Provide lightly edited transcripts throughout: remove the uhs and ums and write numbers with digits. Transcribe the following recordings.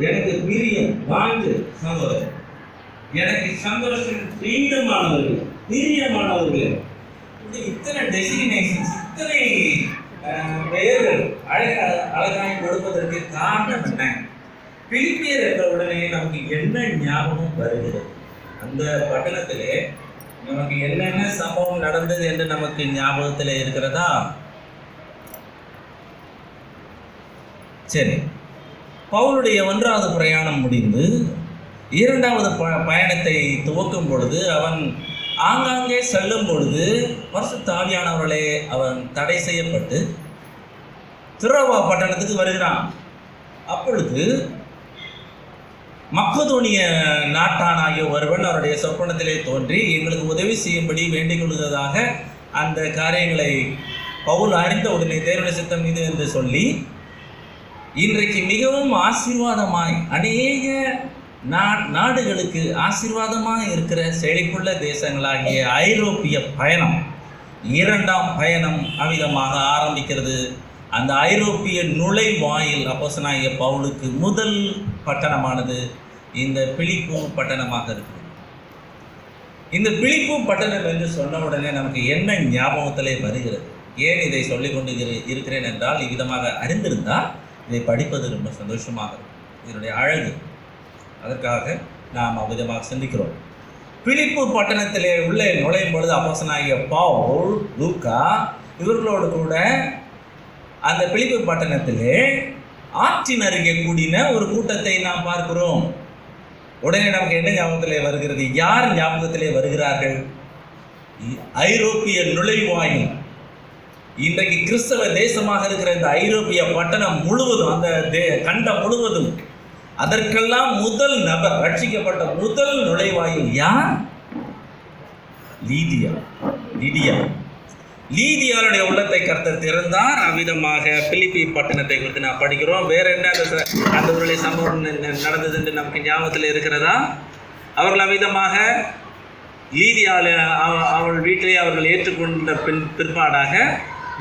எனக்கு பிரியம் வாழ்ந்து சகோதரர், எனக்கு சந்தோஷம் பிரியமானவர்கள், பிரியமானவர்கள், இத்தனை டெசிக்னேஷன்ஸ், இத்தனை பெயர்கள் அழகாய் கொடுப்பதற்கு காரணம் என்ன? பிலிப்பியர் என்ற உடனே நமக்கு என்ன ஞாபகம் வருகிறது? அந்த பட்டணத்திலே நமக்கு என்னென்ன சம்பவம் நடந்தது என்று நமக்கு ஞாபகத்தில் இருக்கிறதா? சரி, பவுலுடைய 1வது பிரயாணம் முடிந்து 2வது பயணத்தை துவக்கும் பொழுது, அவன் ஆங்காங்கே செல்லும் பொழுது பரிசுத்த ஆவியானவர்களே அவன் தடை செய்யப்பட்டு திரோவா பட்டணத்துக்கு வருகிறான். அப்பொழுது மக்கதோனிய நாட்டானாகிய ஒருவன் அவருடைய சொப்பனத்திலே தோன்றி எங்களுக்கு உதவி செய்யும்படி வேண்டிக் கொள்வதாக அந்த காரியங்களை பவுல் அறிந்த உடனே தேவனுடைய சித்தம் இது என்று சொல்லி, இன்றைக்கு மிகவும் ஆசீர்வாதமாய் அநேக நாடுகளுக்கு ஆசீர்வாதமாக இருக்கிற செழிப்புள்ள தேசங்களாகிய ஐரோப்பிய பயணம், 2ஆம் பயணம் அவ்விதமாக ஆரம்பிக்கிறது. அந்த ஐரோப்பிய நுழைவாயில் அப்போஸ்தலனாகிய பவுலுக்கு முதல் பட்டணமானது இந்த பிலிப்பு பட்டணமாக இருக்குது. இந்த பிலிப்பு பட்டணம் என்று சொன்ன உடனே நமக்கு என்ன ஞாபகத்திலே வருகிறது? ஏன் இதை சொல்லிக் கொண்டு இருக்கிறேன் என்றால், இவ்விதமாக அறிந்திருந்தால் இதை படிப்பது ரொம்ப சந்தோஷமாக இருக்கும். இதனுடைய அழகு, அதற்காக நாம் அவ்விதமாக சிந்திக்கிறோம். பிலிப்பு பட்டணத்திலே உள்ளே நுழையும் பொழுது அப்போஸ்தலனாகிய பவுல், லூக்கா இவர்களோடு கூட அந்த பிலிப்பு பட்டணத்திலே ஆற்றின் அருகே கூடின ஒரு கூட்டத்தை நாம் பார்க்கிறோம். உடனே நமக்கு என்ன ஞாபகத்திலே வருகிறது? யார் ஞாபகத்திலே வருகிறார்கள்? ஐரோப்பிய நுழைவாயில். இன்றைக்கு கிறிஸ்தவ தேசமாக இருக்கிற இந்த ஐரோப்பிய பட்டணம் முழுவதும், அந்த கண்டம் முழுவதும், அதற்கெல்லாம் முதல் நபர், ரட்சிக்கப்பட்ட முதல் நுழைவாயில் யார்? லீதியாளுடைய உள்ளத்தை கர்த்தர் திறந்தார். அவ்விதமாக பிலிப்பி பட்டணத்தை குறித்து நான் படிக்கிறோம். வேற என்ன அந்த ஊரிலே சம்பவம் நடந்தது என்று நமக்கு ஞாபகத்தில் இருக்கிறதா? அவர்கள் அவ்விதமாக லீதியால் அவள் வீட்டிலே அவர்கள் ஏற்றுக்கொண்ட பிற்பாடாக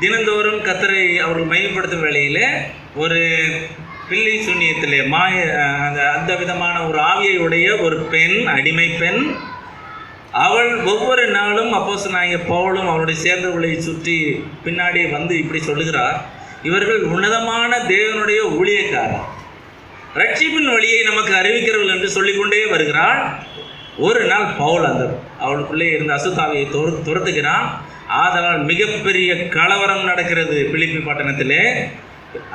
தினந்தோறும் கர்த்தரை அவர்கள் மையப்படுத்தும் வேளையில் ஒரு பில்லி சூன்யத்திலே அந்த விதமான ஒரு ஆவியை உடைய ஒரு பெண், அடிமை பெண், அவள் ஒவ்வொரு நாளும் அப்போஸ்தலனாகிய பவுலும் அவருடைய சேர்ந்தவர்களை சுற்றி பின்னாடி வந்து இப்படி சொல்லுகிறார், இவர்கள் உன்னதமான தேவனுடைய ஊழியக்காரர், ரட்சிப்பின் வழியை நமக்கு அறிவிக்கிறவர்கள் என்று சொல்லிக்கொண்டே வருகிறாள். ஒரு நாள் பவுல் அவளுக்குள்ளே இருந்த அசுத்தாவியை துரத்துகிறான். ஆதலால் மிகப்பெரிய கலவரம் நடக்கிறது பிலிப்பி பட்டணத்திலே.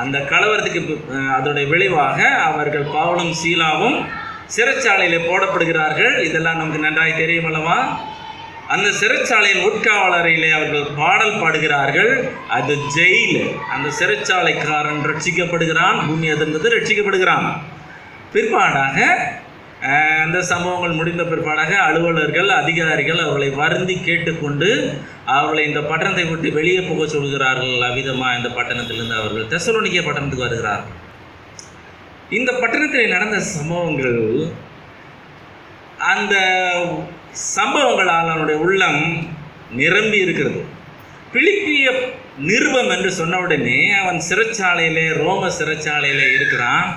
அந்த கலவரத்துக்கு அதோடைய விளைவாக அவர்கள் பவுலும் சீலாவும் சிறைச்சாலையிலே போடப்படுகிறார்கள். இதெல்லாம் நமக்கு நன்றாய் தெரியும் அல்லவா? அந்த சிறைச்சாலையின் உட்காவலரையிலே அவர்கள் பாடல் பாடுகிறார்கள். அது ஜெயில். அந்த சிறைச்சாலைக்காரன் ரட்சிக்கப்படுகிறான், பூமி அதிர்ந்தது ரட்சிக்கப்படுகிறான். பிற்பாடாக அந்த சம்பவங்கள் முடிந்த பிற்பாடாக அலுவலர்கள், அதிகாரிகள் அவர்களை வருந்தி கேட்டுக்கொண்டு அவர்களை இந்த பட்டணத்தை விட்டு வெளியே போக சொல்கிறார்கள். அவ்விதமாக இந்த பட்டணத்திலிருந்து அவர்கள் தெசலோனிக்கே பட்டணத்துக்கு வருகிறார்கள். இந்த பட்டணத்தில் நடந்த சம்பவங்கள், அந்த சம்பவங்களால் அவனுடைய உள்ளம் நிரம்பி இருக்கிறது. பிலிப்பிய நிருபம் என்று சொன்ன உடனே அவன் சிறைச்சாலையிலே, ரோம சிறைச்சாலையிலே இருக்கிறான்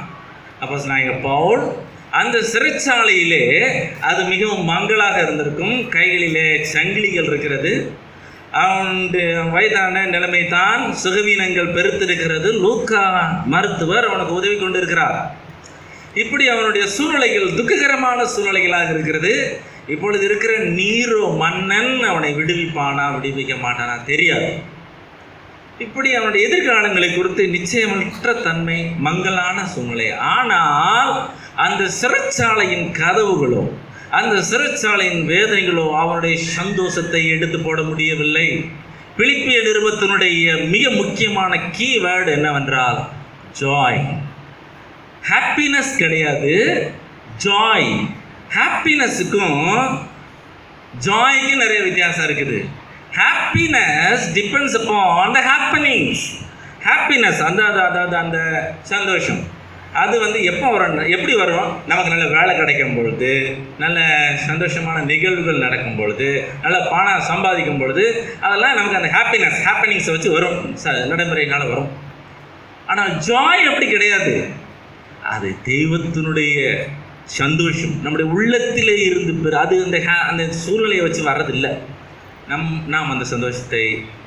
அப்போஸ்தலனாகிய பவுல். அந்த சிறைச்சாலையிலே அது மிகவும் மங்களாக இருந்திருக்கும். கைகளிலே சங்கிலிகள் இருக்கிறது. அவனுடைய வயதான நிலைமை தான், சுகவீனங்கள் பெருத்திருக்கிறது. லூக்கா மருத்துவர் அவனுக்கு உதவி கொண்டிருக்கிறார். இப்படி அவனுடைய சூழ்நிலைகள் துக்ககரமான சூழ்நிலைகளாக இருக்கிறது. இப்பொழுது இருக்கிற நீரோ மன்னன் அவனை விடுவிப்பானா விடுவிக்க மாட்டானா தெரியாது. இப்படி அவனுடைய எதிர்காலங்களை குறித்து நிச்சயமற்ற தன்மை, மங்கலான சூழ்நிலை. ஆனால் அந்த சிறைச்சாலையின் கதவுகளோ, அந்த சிறைச்சாலையின் வேதனைகளோ அவனுடைய சந்தோஷத்தை எடுத்து போட முடியவில்லை. பிலிப்பிய நிருபத்தினுடைய மிக முக்கியமான கீவேர்டு என்னவென்றால் ஜாய். ஹாப்பினஸ் கிடையாது, ஜாய். ஹாப்பினஸுக்கும் ஜாய்க்கும் நிறைய வித்தியாசம் இருக்குது. Happiness depends upon the happenings. Happiness அந்த சந்தோஷம் அது எப்போ வரும், எப்படி வரும்? நமக்கு நல்ல வேலை கிடைக்கும் பொழுது, நல்ல சந்தோஷமான நிகழ்வுகள் நடக்கும் பொழுது, நல்ல பணம் சம்பாதிக்கும் பொழுது, அதெல்லாம் நமக்கு அந்த ஹாப்பனிங்ஸை வச்சு வரும், நடைமுறையினால் வரும். ஆனால் ஜாய் அப்படி கிடையாது. அது தெய்வத்தினுடைய சந்தோஷம் நம்முடைய உள்ளத்திலே இருந்து அது அந்த சூழ்நிலையை வச்சு வர்றதில்லை. நாம் அந்த சந்தோஷத்தை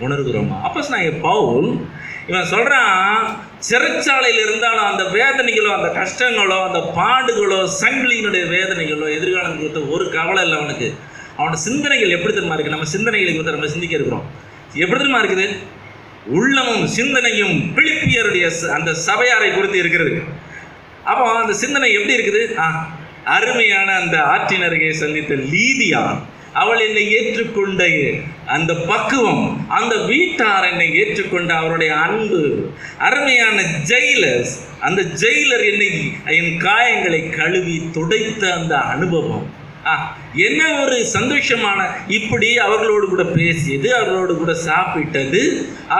உணர்கிறோமா? அப்போ நான் பவுல் இவன் சொல்கிறான், சிறைச்சாலையில் இருந்தாலும் அந்த வேதனைகளோ அந்த கஷ்டங்களோ அந்த பாடுகளோ சங்கிலியினுடைய வேதனைகளோ எதிர்காலம் கொடுத்த ஒரு கவலை இல்லை அவனுக்கு. அவனோட சிந்தனைகள் எப்படி தெரியுமா இருக்குது? நம்ம சிந்தனைகளை குறித்து நம்ம சிந்திக்க இருக்கிறோம். எப்படி தெரியுமா இருக்குது? உள்ளமும் சிந்தனையும் பிலிப்பியருடைய அந்த சபையாரை குறித்து இருக்கிறது. அப்போ அந்த சிந்தனை எப்படி இருக்குது? அருமையான அந்த ஆற்றின் அருகே சந்தித்த லீதியா, அவள் என்னை ஏற்றுக்கொண்ட அந்த பக்குவம், அந்த வீட்டார் என்னை ஏற்றுக்கொண்ட அவருடைய அன்பு, அருமையான ஜெயிலர்ஸ், அந்த ஜெயிலர் என்னை என் காயங்களை கழுவி துடைத்த அந்த அனுபவம், என்ன ஒரு சந்தோஷமான, இப்படி அவர்களோடு கூட பேசியது, அவர்களோடு கூட சாப்பிட்டது,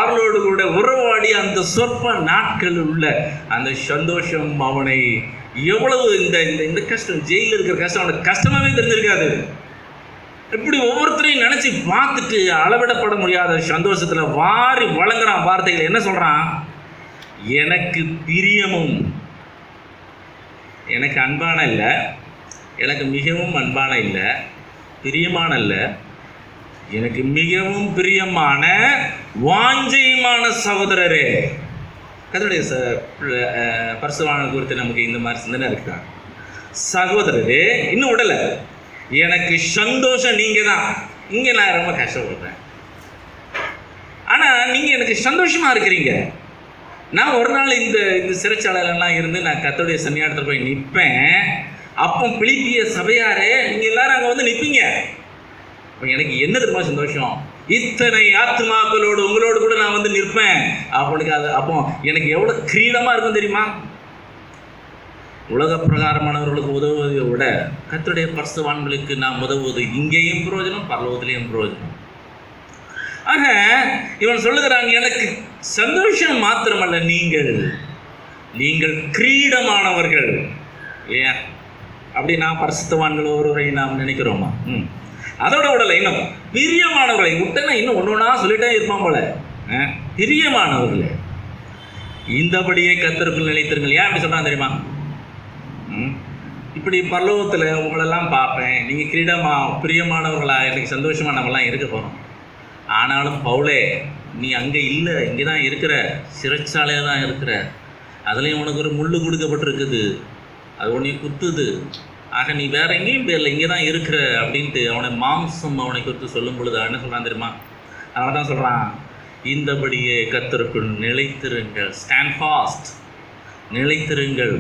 அவர்களோடு கூட உறவாடி அந்த சொற்ப நாட்கள் உள்ள அந்த சந்தோஷம் அவனை எவ்வளவு இந்த கஷ்டம், ஜெயிலில் இருக்கிற கஷ்டம் அவனுக்கு கஷ்டமாகவே தெரிஞ்சிருக்காது. இப்படி ஒவ்வொருத்தரையும் நினச்சி பார்த்துட்டு அளவிடப்பட முடியாத சந்தோஷத்தில் வாரி வழங்குறான் வார்த்தைகள். என்ன சொல்கிறான்? எனக்கு பிரியமும், எனக்கு அன்பான இல்லை, எனக்கு மிகவும் அன்பான இல்லை, பிரியமான இல்லை, எனக்கு மிகவும் பிரியமான வாஞ்சையுமான சகோதரரே. கர்த்தருடைய பரிசுத்தவான்கள் குறித்து நமக்கு இந்த மாதிரி சிந்தனை இருக்குதான். சகோதரரே, இன்னும் விடலை, எனக்கு சந்தோஷம் நீங்கள் தான். இங்கே நான் ரொம்ப கஷ்டப்படுறேன், ஆனால் நீங்கள் எனக்கு சந்தோஷமாக இருக்கிறீங்க. நான் ஒரு நாள் இந்த சிறைச்சாலையிலலாம் இருந்து நான் கர்த்தருடைய சன்னிதானத்தில் போய் நிற்பேன். அப்போ பிலிப்பிய சபையாரே, நீங்கள் எல்லாரும் அங்கே வந்து நிற்பீங்க. இப்போ எனக்கு என்ன தெரியுமா சந்தோஷம்? இத்தனை ஆத்மாக்களோடு உங்களோடு கூட நான் வந்து நிற்பேன். அவனுக்கு அது அப்போ எனக்கு எவ்வளோ கிரீடமாக இருக்கும் தெரியுமா? உலக பிரகாரமானவர்களுக்கு உதவுவதை விட கர்த்தருடைய பரிசுத்தவான்களுக்கு நாம் உதவுவது இங்கேயும் பிரயோஜனம், பரலோகத்திலேயும் பிரயோஜனம். ஆக இவன் சொல்லுகிறாங்க, எனக்கு சந்தோஷம் மாத்திரமல்ல, நீங்கள் கிரீடமானவர்கள். ஏன் அப்படி நான் பரிசுத்தவான்கள் ஒருவரை நாம் நினைக்கிறோமா? அதோட விடலை, இன்னும் பிரியமானவர்களை விட்டனா இன்னும் ஒன்று ஒன்றா சொல்லிட்டே இருப்பான் போல. பிரியமானவர்களே, இந்தபடியே கர்த்தருக்குள் நிலைத்திருங்கள். ஏன் அப்படி சொல்கிறான் தெரியுமா? இப்படி பரலோகத்தில் உங்களெல்லாம் பார்ப்பேன், நீங்கள் பிரியமானவர்களா, எனக்கு சந்தோஷமானவங்களாம் இருக்க போகிறோம். ஆனாலும் பவுலே, நீ அங்கே இல்லை, இங்கே தான் இருக்கிற, சிறைச்சாலையில் தான் இருக்கிற, அதுலேயும் உனக்கு ஒரு முள் கொடுக்கப்பட்டிருக்குது, அது உன்னை குத்துது, ஆக நீ வேற எங்கேயும் போயிடல, இங்கே தான் இருக்கிற அப்படின்ட்டு அவனை மாம்சம் அவனை குறித்து சொல்லும் பொழுது என்ன சொல்கிறான் தெரியுமா? அவன் தான் சொல்கிறான், இந்தபடியே கர்த்தருக்குள் நிலைத்திருங்கள், ஸ்டாண்ட் ஃபாஸ்ட், நிலைத்திருங்கள்,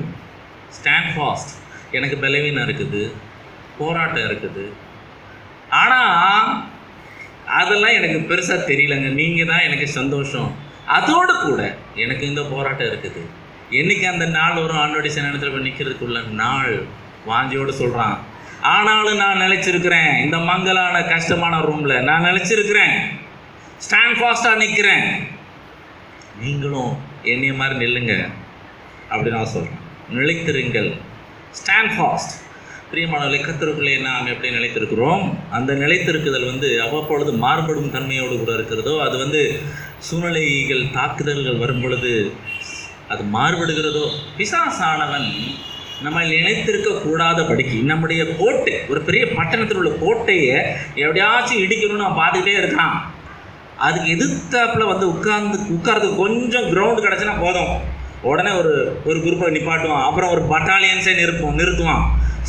ஸ்டாண்ட் ஃபாஸ்ட். எனக்கு பலவீனம் இருக்குது, போராட்டம் இருக்குது, ஆனால் அதெல்லாம் எனக்கு பெருசாக தெரியலைங்க, நீங்கள் தான் எனக்கு சந்தோஷம். அதோடு கூட எனக்கு இந்த போராட்டம் இருக்குது. என்றைக்கு அந்த நாள் வரும், ஆண்டோடைய சன்னிதானத்தில் போய் நிற்கிறதுக்குள்ள நாள் வாஞ்சியோடு சொல்கிறான். ஆனாலும் நான் நிலைச்சிருக்கிறேன், இந்த மங்கலான கஷ்டமான ரூமில் நான் நிலைச்சிருக்கிறேன், ஸ்டாண்ட் ஃபாஸ்ட்டாக நிற்கிறேன், நீங்களும் என்னைய மாதிரி நில்லுங்க அப்படி நான் சொல்கிறேன். நிலைத்திருங்கள், ஸ்டாண்ட் ஃபாஸ்ட். பிரியமானவர்களை, கர்த்தருக்குள்ளே நாம் எப்படி நிலைத்திருக்கிறோம்? அந்த நிலைத்திருக்குதல் அவ்வப்பொழுது மாறுபடும் தன்மையோடு கூட இருக்கிறதோ, அது சூழ்நிலைகள் தாக்குதல்கள் வரும் பொழுது அது மாறுபடுகிறதோ. பிசாசானவன் நம்ம நினைத்திருக்கக்கூடாதபடிக்கு நம்முடைய கோட்டை, ஒரு பெரிய பட்டணத்தில் உள்ள கோட்டையை எப்படியாச்சும் இடிக்கணும்னு நான் பார்த்துக்கிட்டே இருக்கிறான். அதுக்கு எதிர்த்தாப்பில் உட்கார்றதுக்கு கொஞ்சம் கிரவுண்டு கிடச்சினா போதும், உடனே ஒரு குரூப்பை நிப்பாட்டுவான், அப்புறம் ஒரு பட்டாலியன்ஸே நிறுத்துவான்.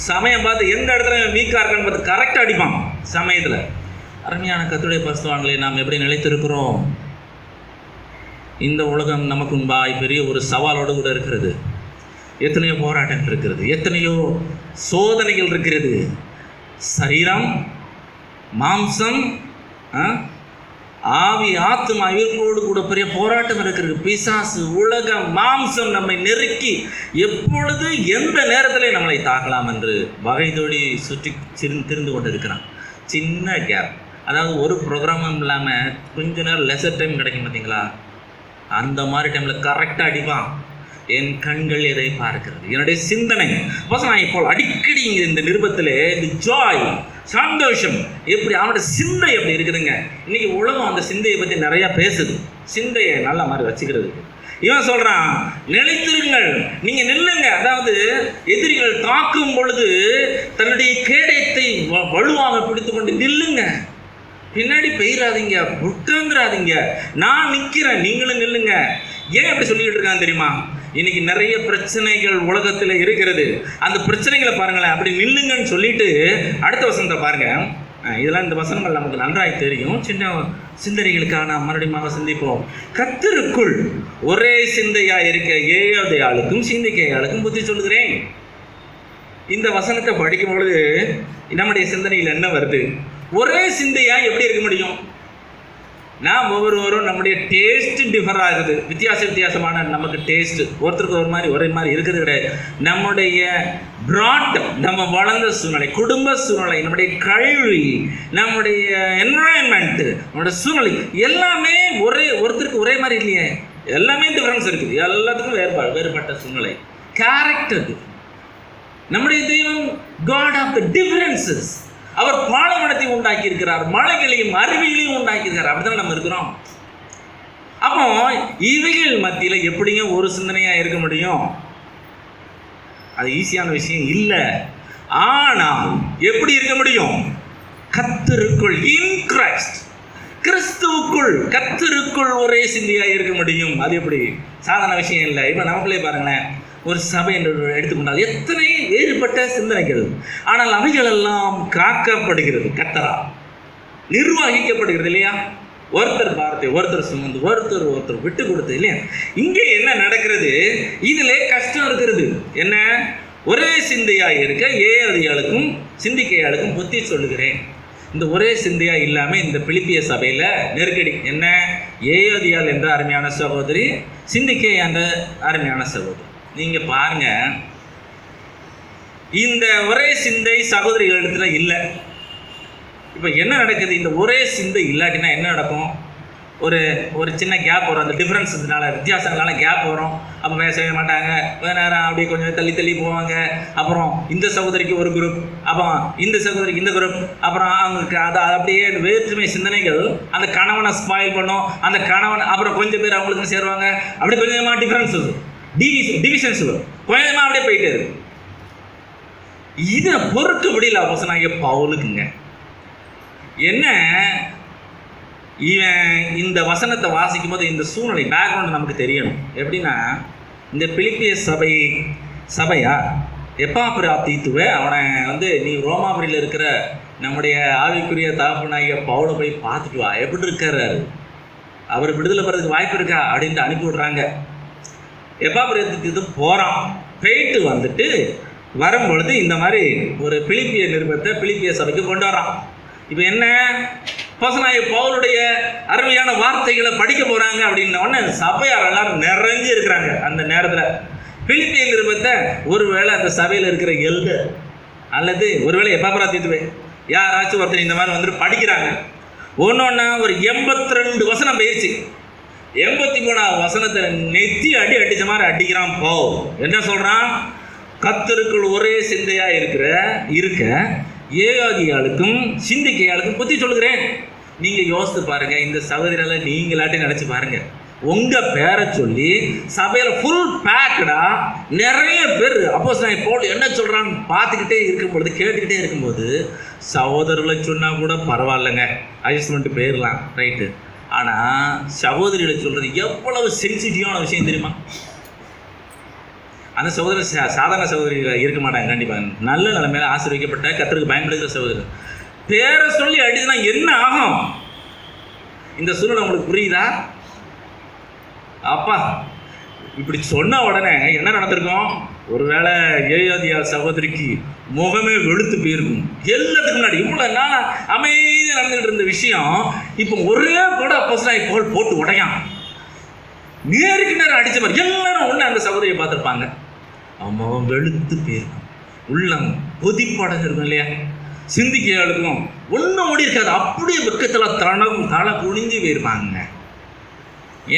சமயம் பார்த்து எந்த இடத்துல வீக்காக இருக்கான்னு பார்த்து கரெக்டாக அடிப்பான் சமயத்தில். அருமையான கர்த்தருடைய பரிசுத்தவான்களே, நாம் எப்படி நிலைத்திருக்கிறோம்? இந்த உலகம் நமக்கு முன்பாய் பெரிய ஒரு சவாலோடு கூட இருக்கிறது. எத்தனையோ போராட்டம் இருக்கிறது, எத்தனையோ சோதனைகள் இருக்கிறது. சரீரம், மாம்சம், ஆவி, ஆத்மா, இவர்களோடு கூட பெரிய போராட்டம் இருக்கிறது. பிசாசு, உலகம், மாம்சம் நம்மை நெருக்கி எப்பொழுது எந்த நேரத்தில் நம்மளை தாக்கலாம் என்று வகை தோடி சுற்றி திரிந்து கொண்டு இருக்கிறான். சின்ன கேப், அதாவது ஒரு ப்ரோக்ராமும் இல்லாமல் கொஞ்ச நேரம் லெசர் டைம் கிடைக்கும் பார்த்தீங்களா, அந்த மாதிரி டைமில் கரெக்டாக அடிப்பான். என் கண்கள் எதை பார்க்கிறது, என்னுடைய சிந்தனை. நான் இப்போ அடிக்கடி இங்கே இந்த நிருபத்தில் இந்த ஜாய், சந்தோஷம், எப்படி அவனுடைய சிந்தை எப்படி இருக்குதுங்க. இன்றைக்கி உலகம் அந்த சிந்தையை பற்றி நிறையா பேசுது. சிந்தையை நல்ல மாதிரி வச்சுக்கிறதுக்கு இவன் சொல்றான் நிலைத்திருங்கள், நீங்க நில்லுங்க. அதாவது எதிரிகள் தாக்கும் பொழுது தன்னுடைய கேடயத்தை வலுவாக பிடித்து கொண்டு நில்லுங்க, பின்னாடி பெயராதீங்க, புட்டங்கிறாதீங்க, நான் நிற்கிறேன், நீங்களும் நில்லுங்க. ஏன் அப்படி சொல்லிக்கிட்டு இருக்காங்க தெரியுமா? இன்னைக்கு நிறைய பிரச்சனைகள் உலகத்தில் இருக்கிறது. அந்த பிரச்சனைகளை பாருங்களேன், அப்படி நில்லுங்கன்னு சொல்லிட்டு அடுத்த வசனத்தை பாருங்க. இதெல்லாம் இந்த வசனங்கள் நமக்கு நன்றாய் தெரியும். சின்ன சிந்தனைகளுக்காக நாம் மறுபடியும் சிந்திப்போம். கர்த்தருக்குள் ஒரே சிந்தையா இருக்க ஏயோதையாளுக்கும் சிந்திக்கையாளுக்கும் புத்தி சொல்லுகிறேன். இந்த வசனத்தை படிக்கும் பொழுது நம்முடைய சிந்தனையில் என்ன வருது? ஒரே சிந்தையா எப்படி இருக்க முடியும்? நாம் ஒவ்வொருவரும் நம்முடைய டேஸ்ட் டிஃபர் ஆகுது. வித்தியாசமான நமக்கு டேஸ்ட்டு ஒருத்தருக்கு ஒரே மாதிரி இருக்கிறது கிடையாது. நம்முடைய பிராட்டம், நம்ம வளர்ந்த சூழ்நிலை, குடும்ப சூழ்நிலை, நம்முடைய கல்வி, நம்முடைய என்வரான்மெண்ட்டு, நம்முடைய சூழ்நிலை எல்லாமே ஒருத்தருக்கு ஒரே மாதிரி இல்லையே. எல்லாமே டிஃப்ரென்ஸ் இருக்குது. எல்லாத்துக்கும் வேறுபட்ட சூழ்நிலை, கேரக்டர். நம்முடைய தெய்வம் காட் ஆஃப் த டிஃபரன்சஸ். அவர் பாலைவனத்தை உண்டாக்கி இருக்கிறார், மலைகளையும் அருவிகளையும் உண்டாக்கி இருக்கிறார். அப்படிதான் நம்ம இருக்கிறோம். அப்போ இவைகள் மத்தியில் எப்படிங்க ஒரு சிந்தனையா இருக்க முடியும்? அது ஈஸியான விஷயம் இல்லை. ஆனால் எப்படி இருக்க முடியும்? கர்த்தருக்குள், இன் கிரைஸ்ட், கிறிஸ்துவுக்குள், கர்த்தருக்குள் ஒரே சிந்தையா இருக்க முடியும். அது எப்படி? சாதாரண விஷயம் இல்லை. இப்போ நமக்குள்ளே பாருங்களேன், ஒரு சபை என்று எடுத்துக்கொண்டால் எத்தனை வேறுபட்ட சிந்தனைகள், ஆனால் அவைகளெல்லாம் காக்கப்படுகிறது, கர்த்தரா நிர்வகிக்கப்படுகிறது இல்லையா? ஒருத்தர் வார்த்தை ஒருத்தர் சுமந்து ஒருத்தர் விட்டு கொடுத்து இல்லையா? இங்கே என்ன நடக்கிறது? இதிலே கஷ்டம் இருக்கிறது. என்ன? ஒரே சிந்தையாக இருக்க ஏயோதியாளுக்கும் சிந்திக்கையாளுக்கும் புத்தி சொல்லுகிறேன். இந்த ஒரே சிந்தையா இல்லாமல் இந்த பிலிப்பிய சபையில் நெருக்கடி. என்ன? ஏயோதியாள் என்ற அருமையான சகோதரி, சிந்திக்கை என்ற அருமையான சகோதரி. நீங்கள் பாருங்க, இந்த ஒரே சிந்தை சகோதரிகள் இடத்துல இல்லை. இப்போ என்ன நடக்குது? இந்த ஒரே சிந்தை இல்லாட்டினா என்ன நடக்கும்? ஒரு சின்ன கேப் வரும். அந்த டிஃப்ரென்ஸுனால, வித்தியாசங்களால கேப் வரும். அப்போ செய்ய மாட்டாங்க, கொஞ்ச நேரம் அப்படியே கொஞ்சம் தள்ளி போவாங்க. அப்புறம் இந்த சகோதரிக்கு ஒரு குரூப், அப்புறம் இந்த சகோதரிக்கு இந்த குரூப், அப்புறம் அவங்களுக்கு அதை அப்படியே வேற்றுமை சிந்தனைகள் அந்த கணவனை ஸ்பாயில் பண்ணும். அந்த கணவன் அப்புறம் கொஞ்சம் பேர் அவங்களுக்கும் சேருவாங்க. அப்படி கொஞ்சமாக டிஃப்ரென்ஸ் வரும், டிவிஷன்ஸ் வரும், கொஞ்சமாக அப்படியே போயிட்டே இருக்கு. இதை பொறுக்க முடியல அப்போஸ்தலனாகிய பவுலுக்குங்க. என்ன, இவன் இந்த வசனத்தை வாசிக்கும் போது இந்த சூழ்நிலை பேக்ரவுண்ட் நமக்கு தெரியணும். எப்படின்னா, இந்த பிலிப்பிய சபையா எப்பாப்பிராத்தீத்துவை அவனை நீ ரோமாபுரியில் இருக்கிற நம்முடைய ஆவிக்குரிய தகப்பனாகிய பவுலை போய் பார்த்துட்டு வா, எப்படி இருக்காரு, அவர் விடுதலை பெறதுக்கு வாய்ப்பு இருக்கா அப்படின்ட்டு அனுப்பி விடுறாங்க. எப்பாப்பிராத்தீத்து போகிறான். போயிட்டு வந்துட்டு வரும்பொழுது இந்த மாதிரி ஒரு பிலிப்பிய நிருபத்தை பிலிப்பிய சபைக்கு கொண்டு வரான். இப்போ என்ன, அப்போஸ்தலனாகிய பவுலுடைய அருமையான வார்த்தைகளை படிக்க போகிறாங்க அப்படின்ன உடனே சபையார் எல்லாரும் நிறைஞ்சு இருக்கிறாங்க. அந்த நேரத்தில் பிலிப்பிய நிருபத்தை ஒருவேளை அந்த சபையில் இருக்கிற எல்டர் அல்லது ஒருவேளை எப்பாப்பிராத்தீத்துவே யாராச்சும் ஒருத்தர் இந்த மாதிரி வந்துட்டு படிக்கிறாங்க. ஒன்றா ஒரு 82 வசனம் போயிடுச்சு. 83வது வசனத்தை நெத்தி அடித்த மாதிரி அடிக்கிறான் பவுல். என்ன சொல்கிறான்? கர்த்தருக்குள் ஒரே சிந்தையாக இருக்க ஏயோதியாளுக்கும் சிந்திக்கையாளுக்கும் புத்தி சொல்லுகிறேன். நீங்கள் யோசித்து பாருங்கள், இந்த சகோதரியால நீங்களாட்டே நினச்சி பாருங்கள். உங்கள் பேரை சொல்லி சபையில் ஃபுல் பேக்கடா நிறைய பேர் அப்போஸ்தலனாகிய பவுல் என்ன சொல்கிறான்னு பார்த்துக்கிட்டே இருக்கும்பொழுது, கேட்டுக்கிட்டே இருக்கும்போது, சகோதரர்களை சொன்னால் கூட பரவாயில்லைங்க, அட்ஜஸ்ட் பண்ணிட்டு போயிடலாம், ரைட்டு. ஆனால் சகோதரிகளை சொல்கிறது எவ்வளவு சென்சிட்டிவான விஷயம் தெரியுமா? அந்த சகோதரி சாதாரண சகோதரிகள் இருக்க மாட்டாங்க. கண்டிப்பாக நல்ல நிலைமையில ஆசீர்வதிக்கப்பட்ட கர்த்தருக்கு பயன்படுகிற சகோதரர் பேரை சொல்லி அடிச்சுனா என்ன ஆகும்? இந்த சூழ்நிலை உங்களுக்கு புரியுதா? அப்பா இப்படி சொன்ன உடனே என்ன நடந்திருக்கும்? ஒருவேளை ஏயோதியாள் சகோதரிக்கு முகமே வெளுத்து போயிருக்கும். எல்லாத்துக்கு முன்னாடி இவ்வளோ நாள் அமைதியாக நடந்துகிட்டு இருந்த விஷயம் இப்போ ஒரே கூட அப்போஸ்தலனாகிய பவுல் போட்டு உடையான். நேருக்கு நேரம் அடித்த மாதிரி எல்லாரும் ஒன்று அந்த சகோதரியை பார்த்துருப்பாங்க. அவன் வெளுத்து போயிருக்கும், உள்ளம் கொதிப்படங்க இருக்கும் இல்லையா? சிந்திக்கையாளுக்கும் ஒன்றும் ஓடி இருக்காது, அப்படியே வெக்கத்தில் தலை குனிஞ்சு போயிருப்பாங்க.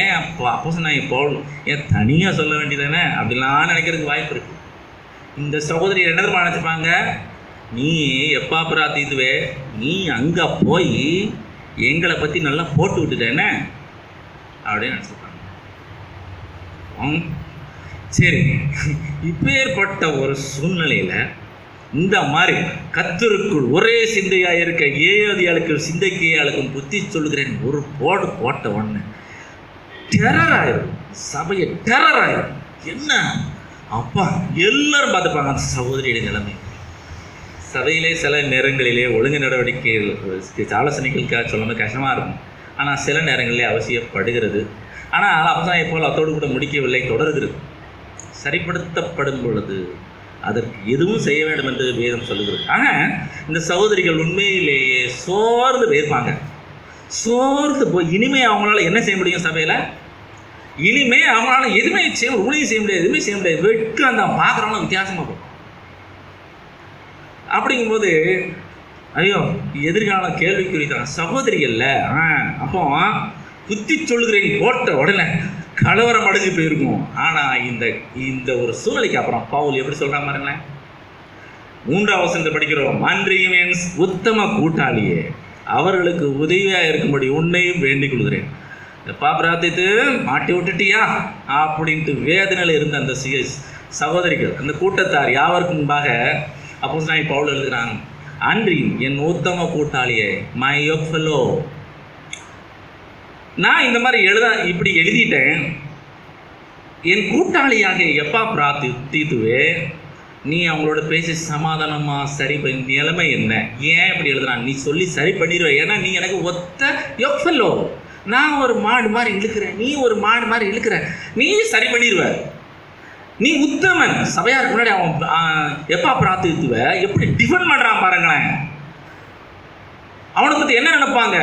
ஏன் அப்போஸ்தலனாகிய பவுல் ஏன் தனியாக சொல்ல வேண்டியதானே அப்படிலாம் நினைக்கிறதுக்கு வாய்ப்பு இருக்குது. இந்த சகோதரி என்ன தெரியுமா நினச்சிப்பாங்க? நீ எப்பாப்பிராத்தீத்துவே, நீ அங்கே போய் எங்களை பற்றி நல்லா போட்டு விட்டுட்டேனே அப்படின்னு நினச்சிருப்பாங்க. பார்க்குறோம். சரி, இப்பேற்பட்ட ஒரு சூழ்நிலையில் இந்த மாதிரி கர்த்தருக்குள் ஒரே சிந்தையாக இருக்க ஏதியாளுக்கும் சிந்தைக்கையாளுக்கும் புத்தி சொல்லுகிறேன் ஒரு போட்ட உடனே டெரர் ஆயிரும், சபையை டெரர் ஆயிரும். என்ன அப்பா எல்லாரும் பார்த்துப்பாங்க அந்த சகோதரியோட நிலைமை. சபையிலே சில நேரங்களிலே ஒழுங்கு நடவடிக்கைகள் ஆலோசனைகளுக்காக சொல்லும்போது கஷ்டமாக இருக்கும். ஆனால் சில நேரங்களிலே அவசியப்படுகிறது. ஆனால் அப்பதான் போல் அதோடு கூட முடிக்கவில்லை, தொடர்கிறது. சரிப்படுத்தப்படும் பொழுது அதற்கு எதுவும் செய்ய வேண்டும் என்று வேதம் சொல்லுகிறது. ஆனால் இந்த சகோதரிகள் உண்மையிலேயே சோர்ந்து போயிருப்பாங்க. சோர்ந்து போய் இனிமே அவங்களால என்ன செய்ய முடியும்? சபையில் இனிமே அவங்களால எதுவுமே ஊழியம் செய்ய முடியாது, எதுவுமே செய்ய முடியாது. வெட்டு அந்த பார்க்குறவங்களும் வித்தியாசமாக போகும். அப்படிங்கும்போது ஐயோ எதிர்கால கேள்விக்குறிதான் சகோதரிகள்ல. அப்போ புத்தி சொல்லுகிறேன் போட்ட உடனே கலவரம் அடைஞ்சு போயிருக்கும். ஆனால் இந்த ஒரு சூழ்நிலைக்கு அப்புறம் பவுல் எப்படி சொல்கிறாங்க பாருங்களேன். 3ஆம் வசனத்தை படிக்கிறோம். அன்றியும் என் உத்தம கூட்டாளியே அவர்களுக்கு உதவியாக இருக்கும்படி உன்னையும் வேண்டிக் கொள்கிறேன். எப்பா பிரார்த்தித்து மாட்டி விட்டுட்டியா அப்படின்ட்டு வேதனையில் இருந்த அந்த சகோதரிகள், அந்த கூட்டத்தார் யாவருக்கு முன்பாக அப்போஸ்தலனாகிய பவுல் எழுதுகிறாங்க. அன்றியும் என் உத்தம கூட்டாளியே மை ஃபெலோ. நான் இந்த மாதிரி இப்படி எழுதிட்டேன். என் கூட்டாளியாக எப்பா பிரார்த்தித்துவே நீ அவங்களோட பேசி சமாதானமாக சரி பண்ணி நிலைமை என்ன, ஏன் இப்படி எழுதுறான் நீ சொல்லி சரி பண்ணிடுவேன். ஏன்னா நீ எனக்கு ஒத்த யொஃபெல்லோ, நான் ஒரு மாடு மாதிரி இழுக்கிறேன், நீ ஒரு மாடு மாதிரி இழுக்கிற, நீ சரி பண்ணிடுவ. நீ உத்தமன். சபையாருக்கு முன்னாடி அவன் எப்பா பிரார்த்தித்துவ எப்படி டிஃபெண்ட் பண்ணுறான் பாருங்களேன். அவனை பற்றி என்ன நினைப்பாங்க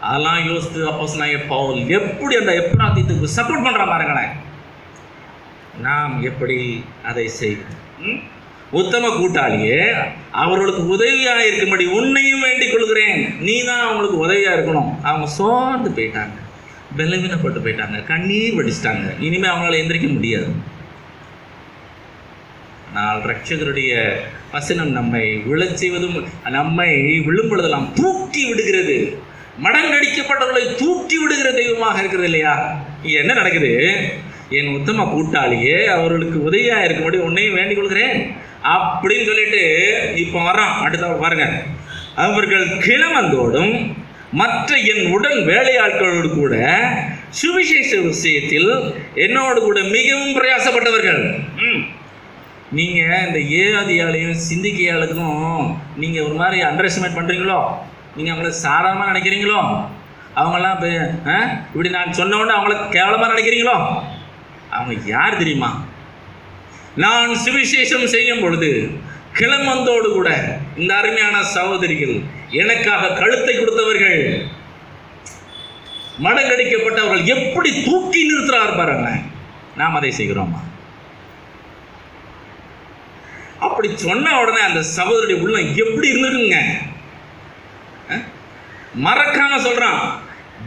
அதெல்லாம் யோசித்து அப்போஸ்தலனாகிய பவுல் எப்படி அந்த எப்பிரார்த்தித்துக்கு சப்போர்ட் பண்ணுறான் பாருங்களேன். நாம் எப்படி அதை செய்வோம்? உத்தம கூட்டாளியே அவர்களுக்கு உதவியாக இருக்கும்படி உன்னையும் வேண்டிக் கொள்கிறேன். நீ தான் அவங்களுக்கு உதவியாக இருக்கணும். அவங்க சோர்ந்து போயிட்டாங்க, பலவீனப்பட்டு போயிட்டாங்க, கண்ணீர் வடிச்சிட்டாங்க. இனிமேல் அவங்களால எந்திரிக்க முடியாது. ஆனால் இரட்சகருடைய வசனம் நம்மை விழச் செய்வதும் நம்மை விழும்பொழுதெல்லாம் தூக்கி விடுகிறது. மடங்கடிக்கப்பட்டவர்களை தூக்கி விடுகிற தெய்வமாக இருக்கிறது இல்லையா? என்ன நடக்குது? என் உத்தம கூட்டாளியே அவர்களுக்கு உதவியாக இருக்கும்படி உன்னையும் வேண்டிக் கொள்கிறேன் அப்படின்னு சொல்லிட்டு இப்போ வர்றான். அடுத்த பாருங்க. அவர்கள் கிழவந்தோடும் மற்ற என் உடன் வேலையாட்களோடு கூட சுவிசேஷ விஷயத்தில் என்னோடு கூட மிகவும் பிரயாசப்பட்டவர்கள். நீங்கள் இந்த ஏதியாலையும் சிந்திக்கையாளுக்கும் நீங்கள் ஒரு மாதிரி அண்டர் எஸ்டிமேட் பண்ணுறீங்களோ, நீங்கள் அவங்கள சாதாரணமாக நினைக்கிறீங்களோ, அவங்கெல்லாம் இப்படி நான் சொன்ன உடனே அவங்கள கேவலமாக நினைக்கிறீங்களோ? அவங்க யார் தெரியுமா? நான் சுவிசேஷம் செய்யும் பொழுது கிளம்பந்தோடு கூட இந்த அருமையான சகோதரிகள் எனக்காக கழுத்தை கொடுத்தவர்கள், மடங்கடிக்கப்பட்டவர்கள் எப்படி தூக்கி நிறுத்துறார் பாருங்க. நாம் அதை செய்கிறோமா? அப்படி சொன்ன உடனே அந்த சகோதரி உள்ள எப்படி இருந்துருங்க. மறக்காம சொல்றான்.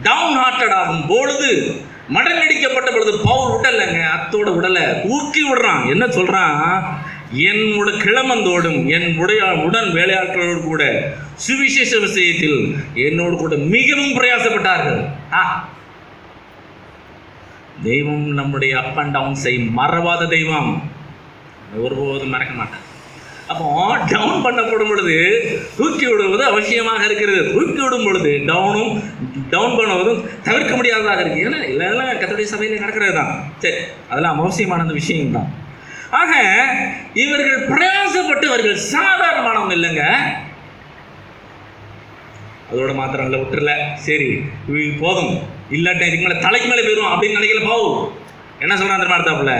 டவுன் ஹார்ட்டட் ஆகும் பொழுது, மடங்கடிக்கப்பட்ட பொழுது பவுல் விடலைங்க, அத்தோட விடலை, ஊக்கி விடுறான். என்ன சொல்றான்? என்னோட கிளமந்தோடும் என் உடன் வேலையாட்களோடு கூட சுவிசேஷ விஷயத்தில் என்னோடு கூட மிகவும் பிரயாசப்பட்டார்கள். தெய்வம் நம்முடைய அப் அண்ட் டவுன் மறவாத தெய்வம், ஒருபோதும் மறக்க மாட்டேன். அப்போ டவுன் பண்ணப்படும் பொழுது தூக்கி விடுவது அவசியமாக இருக்கிறது. தூக்கி விடும் பொழுது டவுன் பண்ணுவதும் தவிர்க்க முடியாததாக இருக்குது. ஏன்னா இதெல்லாம் கர்த்தருடைய சபையில் நடக்கிறது தான். சரி, அதெல்லாம் அவசியமான விஷயம்தான். ஆக இவர்கள் பிரயாசப்பட்டவர்கள் சாதாரணமானவங்க இல்லைங்க. அதோட மாத்திரம் இல்லை, விட்டுறல, சரி போதும், இல்லாட்ட இதுக்கு மேலே தலைக்கு மேலே போயிடும் அப்படின்னு நினைக்கல. பவுல் என்ன சொல்கிறான் தெரியுமா? அடுத்தாப்புல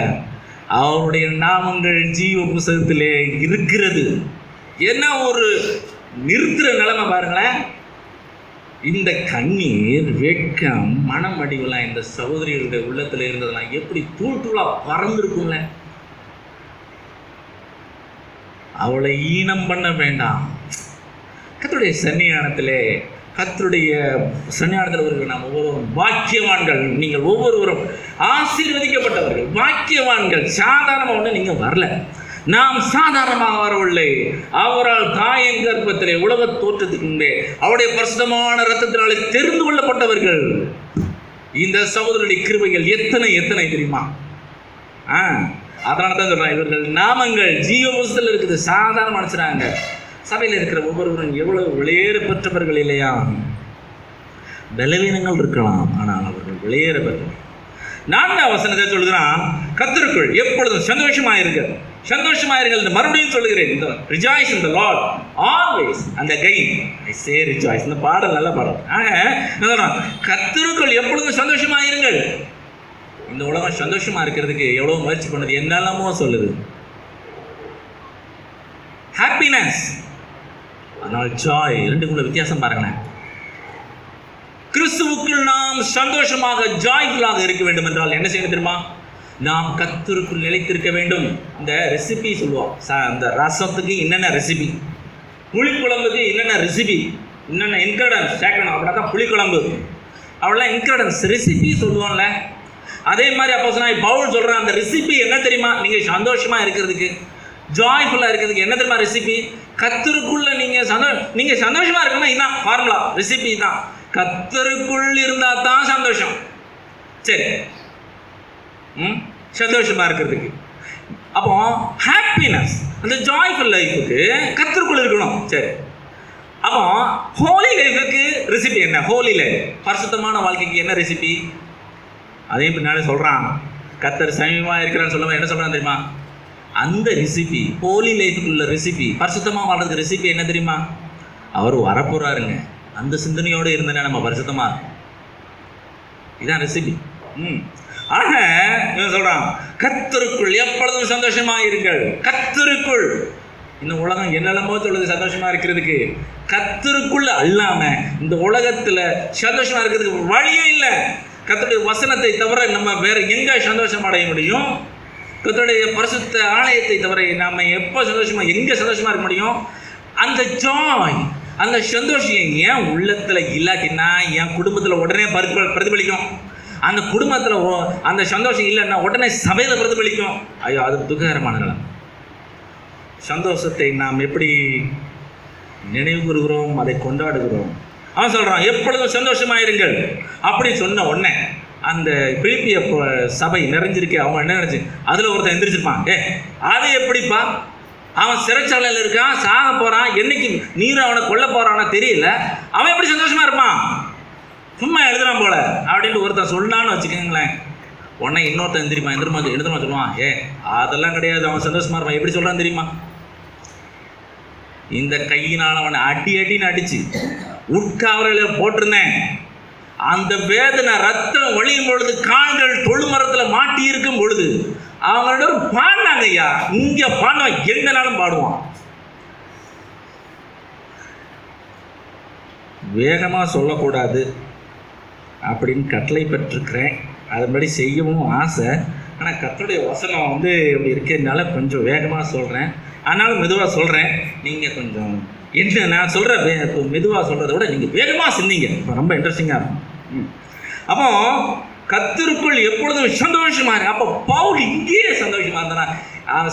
அவருடைய நாமங்கள் ஜீவ புஸ்தகத்திலே இருக்கிறது. என்ன ஒரு நிறுத்துற நிலைமை பாருங்களேன். இந்த கண்ணீர், வெட்கம், மனம் அடிவெல்லாம் இந்த சகோதரிகளுடைய உள்ளத்தில் இருந்ததெல்லாம் எப்படி தூள் தூளாக பறந்துருக்கும்ல. அவளை ஈனம் பண்ண வேண்டாம். கர்த்தருடைய சன்னிதானத்திலே, கர்த்தருடைய சன்னிதானத்தில் வருகிற நாம் ஒவ்வொருவரும் பாக்கியவான்கள். நீங்கள் ஒவ்வொருவரும் ஆசீர்வதிக்கப்பட்டவர்கள், பாக்கியவான்கள். சாதாரணமாக ஒன்று நீங்கள் வரல, நாம் சாதாரணமாக வரவில்லை. அவரால் தாயின் கர்ப்பத்திலே உலக தோற்றத்துக்கு முன்பே அவருடைய பரிசுத்தமான இரத்தத்தினாலே தெரிந்து கொள்ளப்பட்டவர்கள். இந்த சகோதரருடைய கிருபைகள் எத்தனை எத்தனை தெரியுமா? அதனால தான் சொல்கிறேன், இவர்கள் நாமங்கள் ஜீவ புஸ்தகத்தில் இருக்குது. சாதாரண மனுஷராங்க. சபையில் இருக்கிற ஒவ்வொருவரும் எவ்வளவு வெளியேற பெற்றவர்கள் இல்லையா? பலவீனங்கள் இருக்கலாம், ஆனால் அவர்கள் வெளியேற பெற்றவர்கள். 4ஆம் வசனத்தை சொல்கிறான், கர்த்தருக்குள் எப்பொழுதும் சந்தோஷமாயிருங்கள், சந்தோஷமாயிருங்கள் என்று மறுபடியும் சொல்லுகிறேன். இந்த rejoice in the Lord always and again I say rejoice. இந்த பாடல் நல்ல பாடல். கர்த்தருக்குள் எப்பொழுதும் சந்தோஷமாயிருங்கள். இந்த உலகம் சந்தோஷமா இருக்கிறதுக்கு எவ்வளவு முயற்சி பண்ணுது, என்னெல்லாமோ சொல்லுது. ஹாப்பினஸ், ஆனால் ஜாய், ரெண்டுக்குள்ள வித்தியாசம் பாருங்களேன். கிறிஸ்துவுக்குள் நாம் சந்தோஷமாக ஜாய்ஃபுல்லாக இருக்க வேண்டும் என்றால் என்ன செய்யணும் தெரியுமா? நாம் கர்த்தருக்குள் நிலைத்திருக்க வேண்டும். இந்த ரெசிபி சொல்லுவோம், அந்த ரசத்துக்கு என்னென்ன ரெசிபி, புளிக்குழம்புக்கு என்னென்ன ரெசிபி, என்னென்ன இன்க்ரீடியன்ஸ் சேர்க்கணும் அப்படின்னா தான் புளிக்குழம்பு. அவ்வளோலாம் இன்க்ரீடியன்ஸ் ரெசிபி சொல்லுவோம்ல. அதே மாதிரி அப்போஸ்தலனாகிய பவுல் சொல்கிறேன், அந்த ரெசிபி என்ன தெரியுமா? நீங்கள் சந்தோஷமாக இருக்கிறதுக்கு, ஜாய்ஃபுல்லாக இருக்கிறதுக்கு என்ன தெரியுமா ரெசிபி? கர்த்தருக்குள்ள நீங்கள் சந்தோஷமாக இருக்கணும்னா இதுதான் ஃபார்முலா, ரெசிபி தான். கர்த்தருக்குள் இருந்தால் தான் சந்தோஷம். சரி, சந்தோஷமாக இருக்கிறதுக்கு. அப்போ ஹாப்பினஸ், அந்த ஜாய்ஃபுல் லைஃபுக்கு கர்த்தருக்குள் இருக்கணும். சரி, அப்போ ஹோலி லைஃபுக்கு ரெசிபி என்ன? ஹோலி லைஃப், பரிசுத்தமான வாழ்க்கைக்கு என்ன ரெசிபி? அதையும் பின்னாடி சொல்கிறான். கர்த்தர் சமீபமாக இருக்கிறான்னு சொல்லுவேன். என்ன சொல்கிறான் தெரியுமா? அந்த ரெசிபி, ஹோலி லைஃபுக்குள்ள ரெசிபி, பரிசுத்தமாக வாழ்றதுக்கு ரெசிபி என்ன தெரியுமா? அவர் வரப்போகிறாருங்க. அந்த சிந்தனையோடு இருந்தேன்னா நம்ம பரிசுத்தமாக இருக்கும். இதுதான் ரெசிபி. ஆக இவன் சொல்கிறான், கர்த்தருக்குள் எப்பொழுதும் சந்தோஷமாக இருங்கள். கர்த்தருக்குள். இந்த உலகம் என்னெல்லாமோ சொல்லுது சந்தோஷமாக இருக்கிறதுக்கு. கர்த்தருக்குள்ள அல்லாமல் இந்த உலகத்தில் சந்தோஷமாக இருக்கிறதுக்கு வழியே இல்லை. கர்த்தருடைய வசனத்தை தவிர நம்ம வேற எங்கே சந்தோஷம் அடைய முடியும்? கர்த்தருடைய பரிசுத்த ஆலயத்தை தவிர நம்ம எப்போ சந்தோஷமாக, எங்கே சந்தோஷமாக இருக்க முடியும்? அந்த ஜாய், அந்த சந்தோஷம் ஏன் உள்ளத்தில் இல்லாட்டின்னா என் குடும்பத்தில் உடனே பிரதிபலிக்கும். அந்த குடும்பத்தில் அந்த சந்தோஷம் இல்லைன்னா உடனே சபையில் பிரதிபலிக்கும். ஐயோ, அது துக்ககரமான நிலம். சந்தோஷத்தை நாம் எப்படி நினைவு கூறுகிறோம், அதை கொண்டாடுகிறோம். அவன் சொல்கிறான், எப்பொழுதும் சந்தோஷமாயிருங்கள். அப்படி சொன்ன உடனே அந்த பிலிப்பிய சபை நிறைஞ்சிருக்கு. அவங்க என்ன நினைச்சு, அதில் ஒருத்தன் எந்திரிச்சிருப்பான். அது எப்படிப்பா? அவன் சிறைச்சாலையில் இருக்கான், சாக போகிறான், என்னைக்கு நீர் அவனை கொல்ல போகிறான்னு தெரியல, அவன் எப்படி சந்தோஷமாக இருப்பான்? சும்மா எழுதுறான் போல அப்படின்ட்டு ஒருத்தன் சொல்லான்னு வச்சுக்கோங்களேன். உடனே இன்னொருத்தன் எழுதுமா சொல்லுவான், அதெல்லாம் கிடையாது, அவன் சந்தோஷமாக இருப்பான். எப்படி சொல்கிறான் தெரியுமா? இந்த கையினால் அவனை அடின்னு அடிச்சு உட்காவரையில் போட்டிருந்தேன். அந்த வேதனை ரத்தம் வழியும் பொழுது, கால்கள் தொழுமரத்தில் மாட்டி இருக்கும் பொழுது அவங்களோட பாடினாங்க. ஐயா, இங்கே பாடுவான், எங்கனாலும் பாடுவான். வேகமாக சொல்லக்கூடாது அப்படின்னு கட்டளை பெற்றிருக்கிறேன். அதுபடி செய்யவும் ஆசை. ஆனால் கர்த்தருடைய வசனம் இப்படி இருக்கிறதுனால கொஞ்சம் வேகமாக சொல்கிறேன். ஆனாலும் மெதுவாக சொல்கிறேன். நீங்கள் கொஞ்சம் என்ன நான் சொல்கிறேன், இப்போ மெதுவாக சொல்கிறத விட நீங்கள் வேகமாக சிந்திங்க. இப்போ ரொம்ப இன்ட்ரெஸ்டிங்காக இருக்கும். அப்போ கர்த்தருக்குள் எப்பொழுதும் சந்தோஷமாக இருக்கு. அப்போ பவுல் இங்கேயே சந்தோஷமாக இருந்தானா?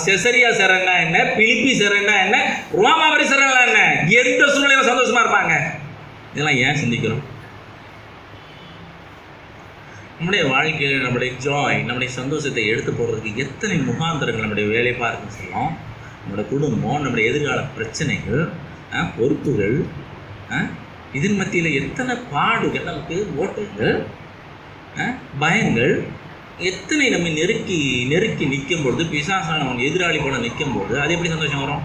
செசரியா சிறைன்னா என்ன, பிலிப்பி சிறைன்னா என்ன, ரோமாபுரி சிறைன்னா என்ன, எந்த சூழ்நிலையில் சந்தோஷமாக இருப்பாங்க? இதெல்லாம் ஏன் சிந்திக்கிறோம்? நம்முடைய வாழ்க்கையில் நம்முடைய ஜாய், நம்முடைய சந்தோஷத்தை எடுத்து போடுறதுக்கு எத்தனை முகாந்திரங்கள் நம்முடைய வேலைப்பாக இருக்குன்னு சொல்லலாம். நம்முடைய குடும்பம், நம்முடைய எதிர்கால பிரச்சனைகள், பொறுப்புகள், இதன் மத்தியில் எத்தனை பாடுகள், நமக்கு ஓட்டங்கள், பயங்கள், எத்தனை நம்ம நெருக்கி நிற்கும் பொழுது, பிசாசான நம்ம எதிராளி போல நிற்கும் பொழுது அது எப்படி சந்தோஷம் வரும்?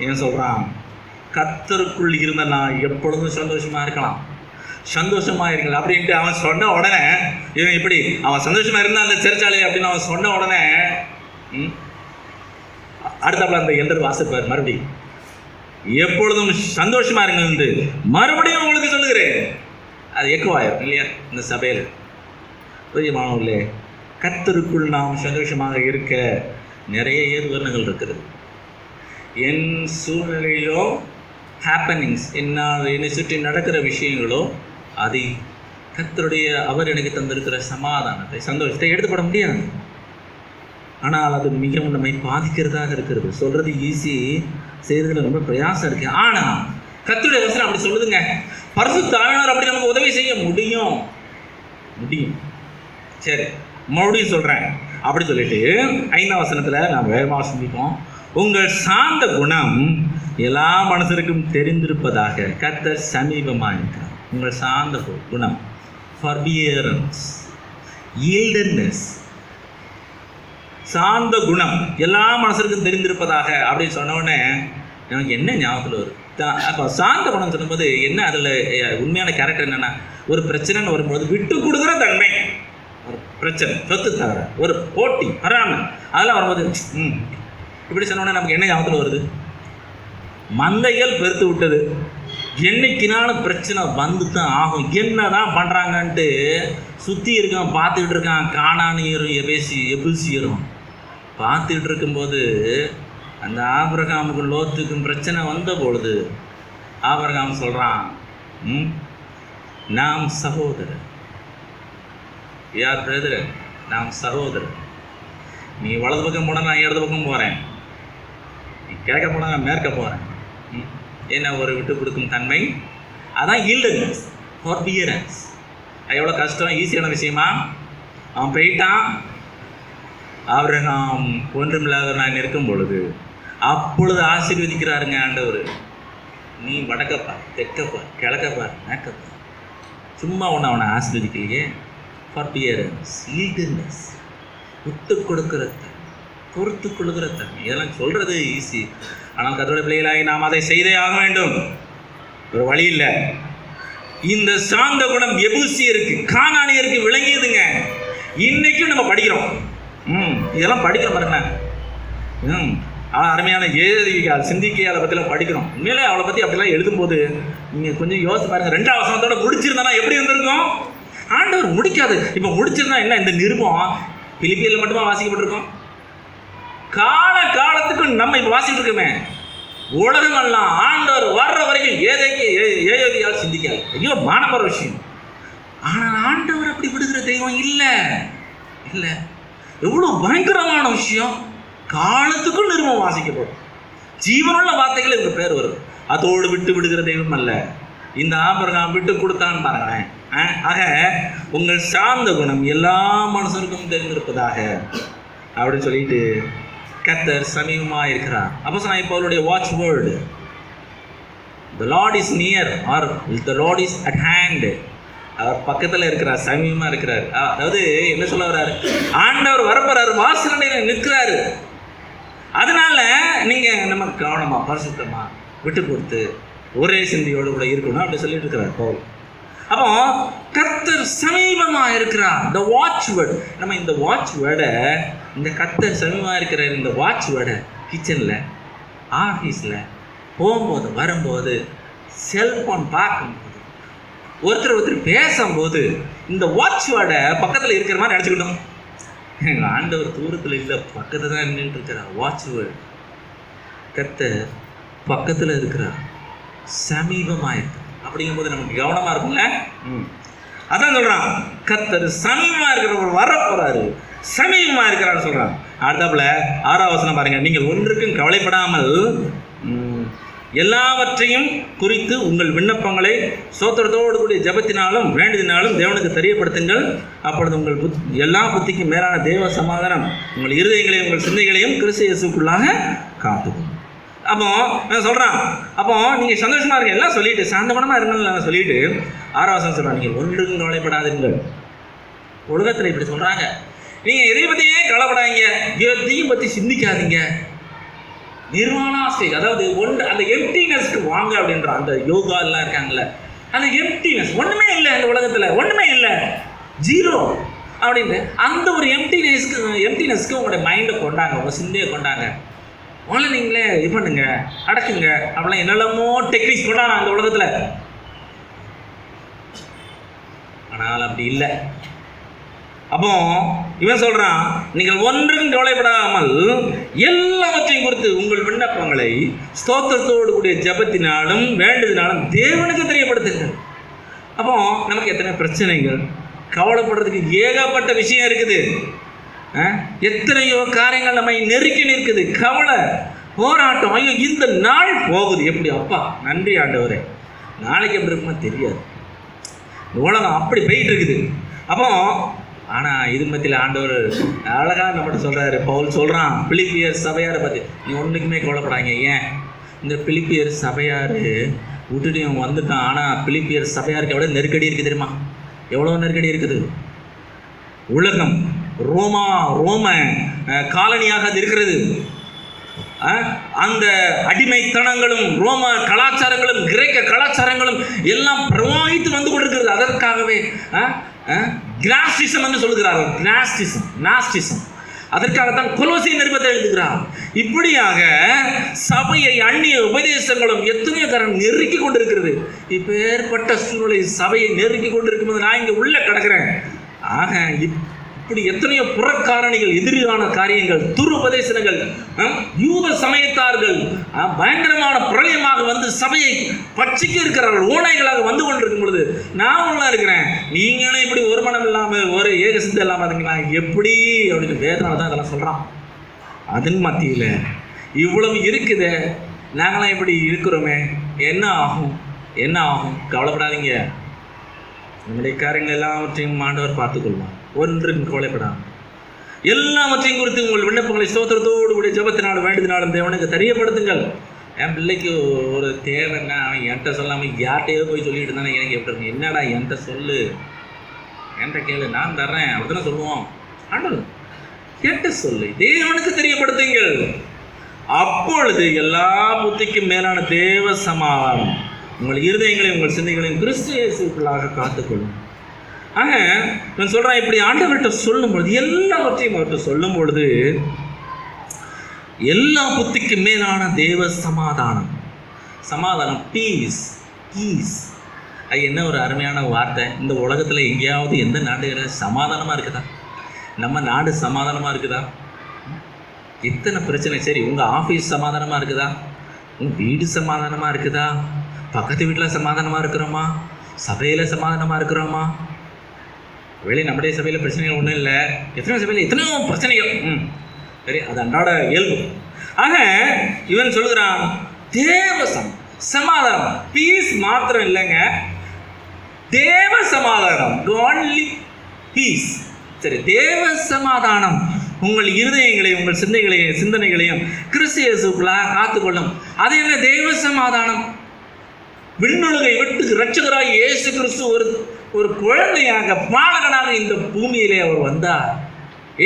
ஏன் சொல்கிறான்? கர்த்தருக்குள் இருந்த நான் எப்பொழுதும் சந்தோஷமாக இருக்கலாம், சந்தோஷமாக இருக்கலாம் அப்படின்ட்டு அவன் சொன்ன உடனே, இவன் இப்படி அவன் சந்தோஷமாக இருந்தான் அந்த சிறைச்சாலை அப்படின்னு அவன் சொன்ன உடனே அடுத்தாப்புல அந்த எல்டர் வாசிப்பார் மறுபடியும், எப்பொழுதும் சந்தோஷமாக இருங்க மறுபடியும் உங்களுக்கு சொல்லுகிறேன். அது எக்குவாயிரும் இல்லையா இந்த சபையில்? புரியமானவர்களே, கர்த்தருக்குள் நாம் சந்தோஷமாக இருக்க நிறைய ஏதுவர்ணங்கள் இருக்கிறது. என் சூழ்நிலையிலோ ஹேப்பனிங்ஸ், என்னை சுற்றி நடக்கிற விஷயங்களோ அதை கர்த்தருடைய அவர் எனக்கு தந்திருக்கிற சமாதானத்தை, சந்தோஷத்தை எடுத்துப்பட முடியாது. ஆனால் அது மிகவும் நம்மை பாதிக்கிறதாக இருக்கிறது. சொல்கிறது ஈஸி, செய்கிறதுல ரொம்ப பிரயாசம் இருக்குது. ஆனால் கர்த்தருடைய வசனம் அப்படி சொல்லுதுங்க. பரிசுத்த ஆவியானவர் அப்படி நமக்கு உதவி செய்ய முடியும். சரி, மறுபடியும் சொல்கிறேன். அப்படி சொல்லிட்டு 5ஆம் வசனத்தில் நாம் வேகமாக சிந்திப்போம். உங்கள் சாந்த குணம் எல்லா மனுஷருக்கும் தெரிந்திருப்பதாக கர்த்தர் சமீபமாக இருக்கிறார். உங்கள் சாந்த குணம், forbearance, yieldedness, சாந்த குணம் எல்லா மனுஷருக்கும் தெரிந்திருப்பதாக அப்படின்னு சொன்ன உடனே எனக்கு என்ன ஞாபகத்தில் வரும்? அப்போ சாந்த குணம் சொல்லும்போது என்ன, அதில் உண்மையான கேரக்டர் என்னென்னா, ஒரு பிரச்சனைன்னு வரும்போது விட்டு கொடுக்குற தன்மை. ஒரு பிரச்சனை, சொத்து தவிர ஒரு போட்டி வராமல் அதெல்லாம் வரும்போது இப்படி சொன்னோடனே நமக்கு என்ன ஞாபகத்தில் வருது? மந்தைகள் பெருத்து விட்டது, என்னைக்குனாலும் பிரச்சனை வந்து தான் ஆகும், என்ன தான் பண்ணுறாங்கன்ட்டு சுற்றி இருக்கான், பார்த்துக்கிட்டு இருக்கான். கானானியரும் எபூசியரும் பார்த்துக்கிட்டு இருக்கும்போது அந்த ஆபிரகாமுக்கும் லோத்துக்கும் பிரச்சனை வந்த பொழுது ஆபிரகாம் சொல்கிறான், நாம் சகோதரர். யார் பிரதர்? நாம் சகோதரர். நீ வலது பக்கம் போனால் நான் இடது பக்கம் போகிறேன், நீ கிழக்க போனால் நான் மேற்க போகிறேன். என்ன ஒரு விட்டு கொடுக்கும் தன்மை, அதான் yieldedness, forbearance. அது எவ்வளோ கஷ்டம், ஈஸியான விஷயமா? அவன் போயிட்டான். ஆபிரகாம் ஒன்றுமில்லாத நான் இருக்கும் பொழுது அப்பொழுது ஆசீர்வதிக்கிறாருங்க ஆண்டவர். நீ வடக்கப்பா, தெக்கப்பா, கிழக்கப்பா, மேக்கப்பா, சும்மா ஒன்று அவனை ஆசீர்வதிக்கலையே. forbearance, yieldedness, விட்டு கொடுக்கிற தன்மை, பொறுத்து கொள்கிற தன்மை. இதெல்லாம் சொல்கிறது ஈஸி, ஆனால் கர்த்தருடைய பிள்ளைகளாகி நாம் அதை செய்தே ஆக வேண்டும். ஒரு வழி இல்லை. இந்த சாந்த குணம் எபூசியருக்கு, கானானியருக்கு விளங்கியதுங்க. இன்னைக்கும் நம்ம படிக்கிறோம். இதெல்லாம் படிக்கிற பாருங்க. அருமையான ஏதிகால் சிந்திக்கையால் பற்றிலாம் படிக்கிறோம். உண்மையிலே அவளை பற்றி அப்படிலாம் எழுதும்போது நீங்கள் கொஞ்சம் யோசிச்சு பாருங்கள். 2ஆம் வசனத்தோட முடிச்சிருந்தானா எப்படி இருந்திருக்கும்? ஆண்டவர் முடிக்காது. இப்போ முடிச்சிருந்தா என்ன, இந்த நிருபம் பிலிப்பியில் மட்டுமா வாசிக்கப்பட்டிருக்கோம்? காலத்துக்கு நம்ம இப்போ வாசிட்டு இருக்கோமே, உலகமெல்லாம் ஆண்டவர் வர்ற வரைக்கும் ஏதிகால் சிந்திக்காது. ஐயோ மானப்பற விஷயம். ஆனால் ஆண்டவர் அப்படி விடுகிற தெய்வம் இல்லை. இல்லை, எவ்வளோ பயங்கரமான விஷயம். காலத்துக்கும் நிருபம் வாசிக்கப்படும். ஜீவனுள்ள வார்த்தைகள் இந்த பேர் வரும். அதோடு விட்டு விடுகிற தெய்வம் அல்ல. இந்த ஆபிரகாம் விட்டு கொடுத்தான்னு பாருங்களேன். ஆக உங்கள் சார்ந்த குணம் எல்லா மனுஷருக்கும் தெரிந்திருப்பதாக அப்படின்னு சொல்லிட்டு கர்த்தர் சமீபமாக இருக்கிறார். அப்போ சொன்னால் இப்போ அவருடைய watch word, the Lord is near or the Lord is at hand. அவர் பக்கத்தில் இருக்கிறார், சமீபமாக இருக்கிறார். அதாவது என்ன சொல்ல வர்றாரு? ஆண்டவர் வரப்போறாரு, வாசல் நிற்கிறாரு. அதனால நீங்கள் நம்ம கவனமாக பரிசுத்தமாக விட்டு கொடுத்து ஒரே சிந்தியோடு கூட இருக்கணும் அப்படி சொல்லிட்டு இருக்கிறார் பவுல். அப்போ கர்த்தர் சமீபமாக இருக்கிறார். இந்த வாட்ச் வேர்டு, நம்ம இந்த வாட்ச் வேர்டை, இந்த கர்த்தர் சமீபமாக இருக்கிற இந்த வாட்ச் வேர்டை கிச்சனில், ஆஃபீஸில் போகும்போது வரும்போது, செல்ஃபோன் பார்க்கும்போது, ஒருத்தர் பேசும்போது இந்த வாட்ச் வேர்டை பக்கத்தில் இருக்கிற மாதிரி நினச்சிக்கிட்டோம். எங்கள் ஆண்டவர் தூரத்தில் இல்லை, பக்கத்தில் தான் நின்றுட்டு இருக்கிறார். வாட்ச் வேர்டு, கர்த்தர் பக்கத்தில் இருக்கிறார், சமீபமாக இருக்கு. அப்படிங்கும்போது நமக்கு கவனமாக இருக்கும்ல. அதான் சொல்கிறான், கர்த்தர் சமீபமாக இருக்கிறவர் வரப்போறாரு, சமீபமாக இருக்கிறான்னு சொல்கிறான். அடுத்தாப்புல 6ஆம் வசனம் பாருங்கள். நீங்கள் ஒன்றுக்கும் கவலைப்படாமல் எல்லாவற்றையும் குறித்து உங்கள் விண்ணப்பங்களை ஸ்தோத்திரத்தோடு கூடிய ஜெபத்தினாலும் வேண்டுதினாலும் தேவனுக்கு தெரியப்படுத்துங்கள். அப்பொழுது உங்கள் எல்லா புத்திக்கும் மேலான தேவ சமாதானம் உங்கள் இருதயங்களையும் உங்கள் சிந்தைகளையும் கிறிஸ்து இயேசுக்குள்ளாக காத்துக்கும். அப்போ நான் சொல்கிறான், அப்போ நீங்கள் சந்தோஷமாக இருக்க எல்லாம் சொல்லிட்டு சாந்தகுணமாக இருங்கன்னு சொல்லிட்டு 6ஆம் வசனம் சொல்கிறான், நீங்கள் ஒன்றுக்கும் கவலைப்படாதீர்கள். உலகத்தில் இப்படி சொல்கிறாங்க, நீங்கள் எதை பற்றியே கவலைப்படாதீங்க, எதையும் பற்றி சிந்திக்காதீங்க. நிர்வாணாஸ்தி, அதாவது அந்த எம்டினஸ்க்கு வாங்க அப்படின்ற அந்த யோகா எல்லாம் இருக்காங்கல்ல, அந்த எம்டினஸ், ஒன்றுமே இல்லை இந்த உலகத்தில், ஒன்றுமே இல்லை, ஜீரோ அப்படின்னு அந்த ஒரு எம்டினஸ்க்கு உங்களுடைய மைண்டை கொண்டாங்க, உங்கள் சிந்தையை கொண்டாங்க. உங்களை நீங்களே இது பண்ணுங்க, அடக்குங்க, அப்படிலாம் என்னெல்லாமோ டெக்னிக்ஸ் கொண்டாங்க அந்த உலகத்தில். ஆனால் அப்படி இல்லை. அப்போ இவன் சொல்றான், நீங்கள் ஒன்றுக்கும் கவலைப்படாமல் எல்லாவற்றையும் குறித்து உங்கள் விண்ணப்பங்களை ஸ்தோத்திரத்தோடு கூடிய ஜெபத்தினாலும் வேண்டுதினாலும் தேவனுக்கு தெரியப்படுத்துங்கள். அப்போ நமக்கு எத்தனை பிரச்சனைகள், கவலைப்படுறதுக்கு ஏகப்பட்ட விஷயம் இருக்குது. எத்தனையோ காரியங்கள் நம்மை நெருக்கி நிற்குது. கவலை, போராட்டம், ஐயோ இந்த நாள் போகுது எப்படி, அப்பா நன்றி ஆண்டவரே, நாளைக்கு எப்படி இருக்குமா தெரியாது, இந்த உலகம் அப்படி போயிட்டு இருக்குது. அப்போ ஆனால் இது மத்தியில் ஆண்டவர் அழகாக நம்மகிட்ட சொல்கிறாரு. பவுல் சொல்கிறான் பிலிப்பியர் சபையாரை பற்றி, நீ ஒன்றுக்குமே கவலைப்படாங்க. ஏன் இந்த பிலிப்பியர் சபையார் விட்டுட்டு இவன் வந்துட்டான். ஆனால் பிலிப்பியர் சபையாருக்கு எவ்வளோ நெருக்கடி இருக்குது தெரியுமா? எவ்வளோ நெருக்கடி இருக்குது. உலகம் ரோம காலனியாக அது இருக்கிறது. அந்த அடிமைத்தனங்களும் ரோம கலாச்சாரங்களும் கிரேக்க கலாச்சாரங்களும் எல்லாம் பிரவாகித்து வந்து கொண்டிருக்கிறது. அதற்காகவே கினாஸ்டிசம் என்று சொல்லுகிறார்கள். நாஸ்டிசம் அதற்காகத்தான் கொலோசிய நிருபத்தை எழுதுகிறார். இப்படியாக சபையை அந்நிய உபதேசங்களும் எத்தனையோ காரணம் நெருக்கி கொண்டிருக்கிறது. இப்போ ஏற்பட்ட சூழ்நிலை சபையை நெருக்கி கொண்டிருக்கும்போது நான் இங்கே உள்ள கிடக்கிறேன். ஆக இப்படி எத்தனையோ புறக்காரணிகள், எதிரான காரியங்கள், துருபதேசங்கள், யூத சமயத்தார்கள் பயங்கரமான பிரளயமாக வந்து சபையை பட்சிக்க இருக்கிறார்கள். ஓனைகளாக வந்து கொண்டிருக்கும் பொழுது நான் உள்ள இருக்கிறேன். நீங்களும் இப்படி ஒரு மனம் இல்லாமல் ஒரு ஏகசித்தம் இல்லாமல் இருந்தீங்களா எப்படி அப்படின்னு வேதனால தான் இதெல்லாம் சொல்கிறான். அதன் மத்தியில் இவ்வளவு இருக்குது, நாங்களாம் இப்படி இருக்கிறோமே, என்ன ஆகும்? கவலைப்படாதீங்க. நம்முடைய காரியங்கள் எல்லாவற்றையும் ஆண்டவர் பார்த்துக்கொள்வார். ஒன்றும் கவலைப்படாமல் எல்லாவற்றையும் குறித்து உங்கள் விண்ணப்பங்களை ஸ்தோத்திரத்தோடு கூடிய ஜெபத்தினாலும் வேண்டுதினாலும் தேவனுக்கு தெரியப்படுத்துங்கள். என் பிள்ளைக்கு ஒரு தேவைன்னா அவன் என்கிட்ட சொல்லாமல் யார்கிட்டையோ போய் சொல்லிட்டு இருந்தானே எனக்கு எப்படி இருக்கும்? என்னடா என்கிட்ட சொல்லு, என்கிட்ட கேளு, நான் தர்றேன் அப்படிதான் சொல்லுவோம். ஆண்டவர் கேட்டு சொல்லு, தேவனுக்கு தெரியப்படுத்துங்கள். அப்பொழுது எல்லா புத்திக்கும் மேலான தேவ சமாதானம் உங்கள் இருதயங்களையும் உங்கள் சிந்தைகளையும் கிறிஸ்து இயேசுக்குள்ளாக காத்துக்கொள்ளும். ஆக நான் சொல்கிறேன், இப்படி ஆண்டவர்கிட்ட சொல்லும் பொழுது எல்லாவற்றையும் அவர்கிட்ட சொல்லும் பொழுது எல்லா புத்திக்கு மேலான தேவ சமாதானம் பீஸ். அது என்ன ஒரு அருமையான வார்த்தை. இந்த உலகத்தில் எங்கேயாவது எந்த நாடுகளில் சமாதானமாக இருக்குதா? நம்ம நாடு சமாதானமாக இருக்குதா? இத்தனை பிரச்சனை. சரி, உங்கள் ஆஃபீஸ் சமாதானமாக இருக்குதா? உங்கள் வீடு சமாதானமாக இருக்குதா? பக்கத்து வீட்டில் சமாதானமாக இருக்கிறோமா? சபையில் சமாதானமாக இருக்கிறோமா? வெளியே நம்முடைய சபையில் பிரச்சனைகள் ஒன்றும் இல்லை. எத்தனையோ சபையில் எத்தனையோ பிரச்சனைகள். சரி, அது அன்றாட இயல்பு. ஆக இவன் சொல்லுகிறான் தேவ சமாதானம். பீஸ் மாத்திரம் இல்லைங்க, தேவ சமாதானம். காட்லி பீஸ். சரி, தேவ சமாதானம் உங்கள் இருதயங்களையும் உங்கள் சிந்தனைகளையும் கிறிஸ்து இயேசுக்குள்ளாக காத்துக்கொள்ளும். அது என்ன தேவ சமாதானம்? விண்ணுலகை விட்டு இரட்சகராய் இயேசு கிறிஸ்து ஒரு குழந்தையாக பாலகனாக இந்த பூமியிலே அவர் வந்தார்.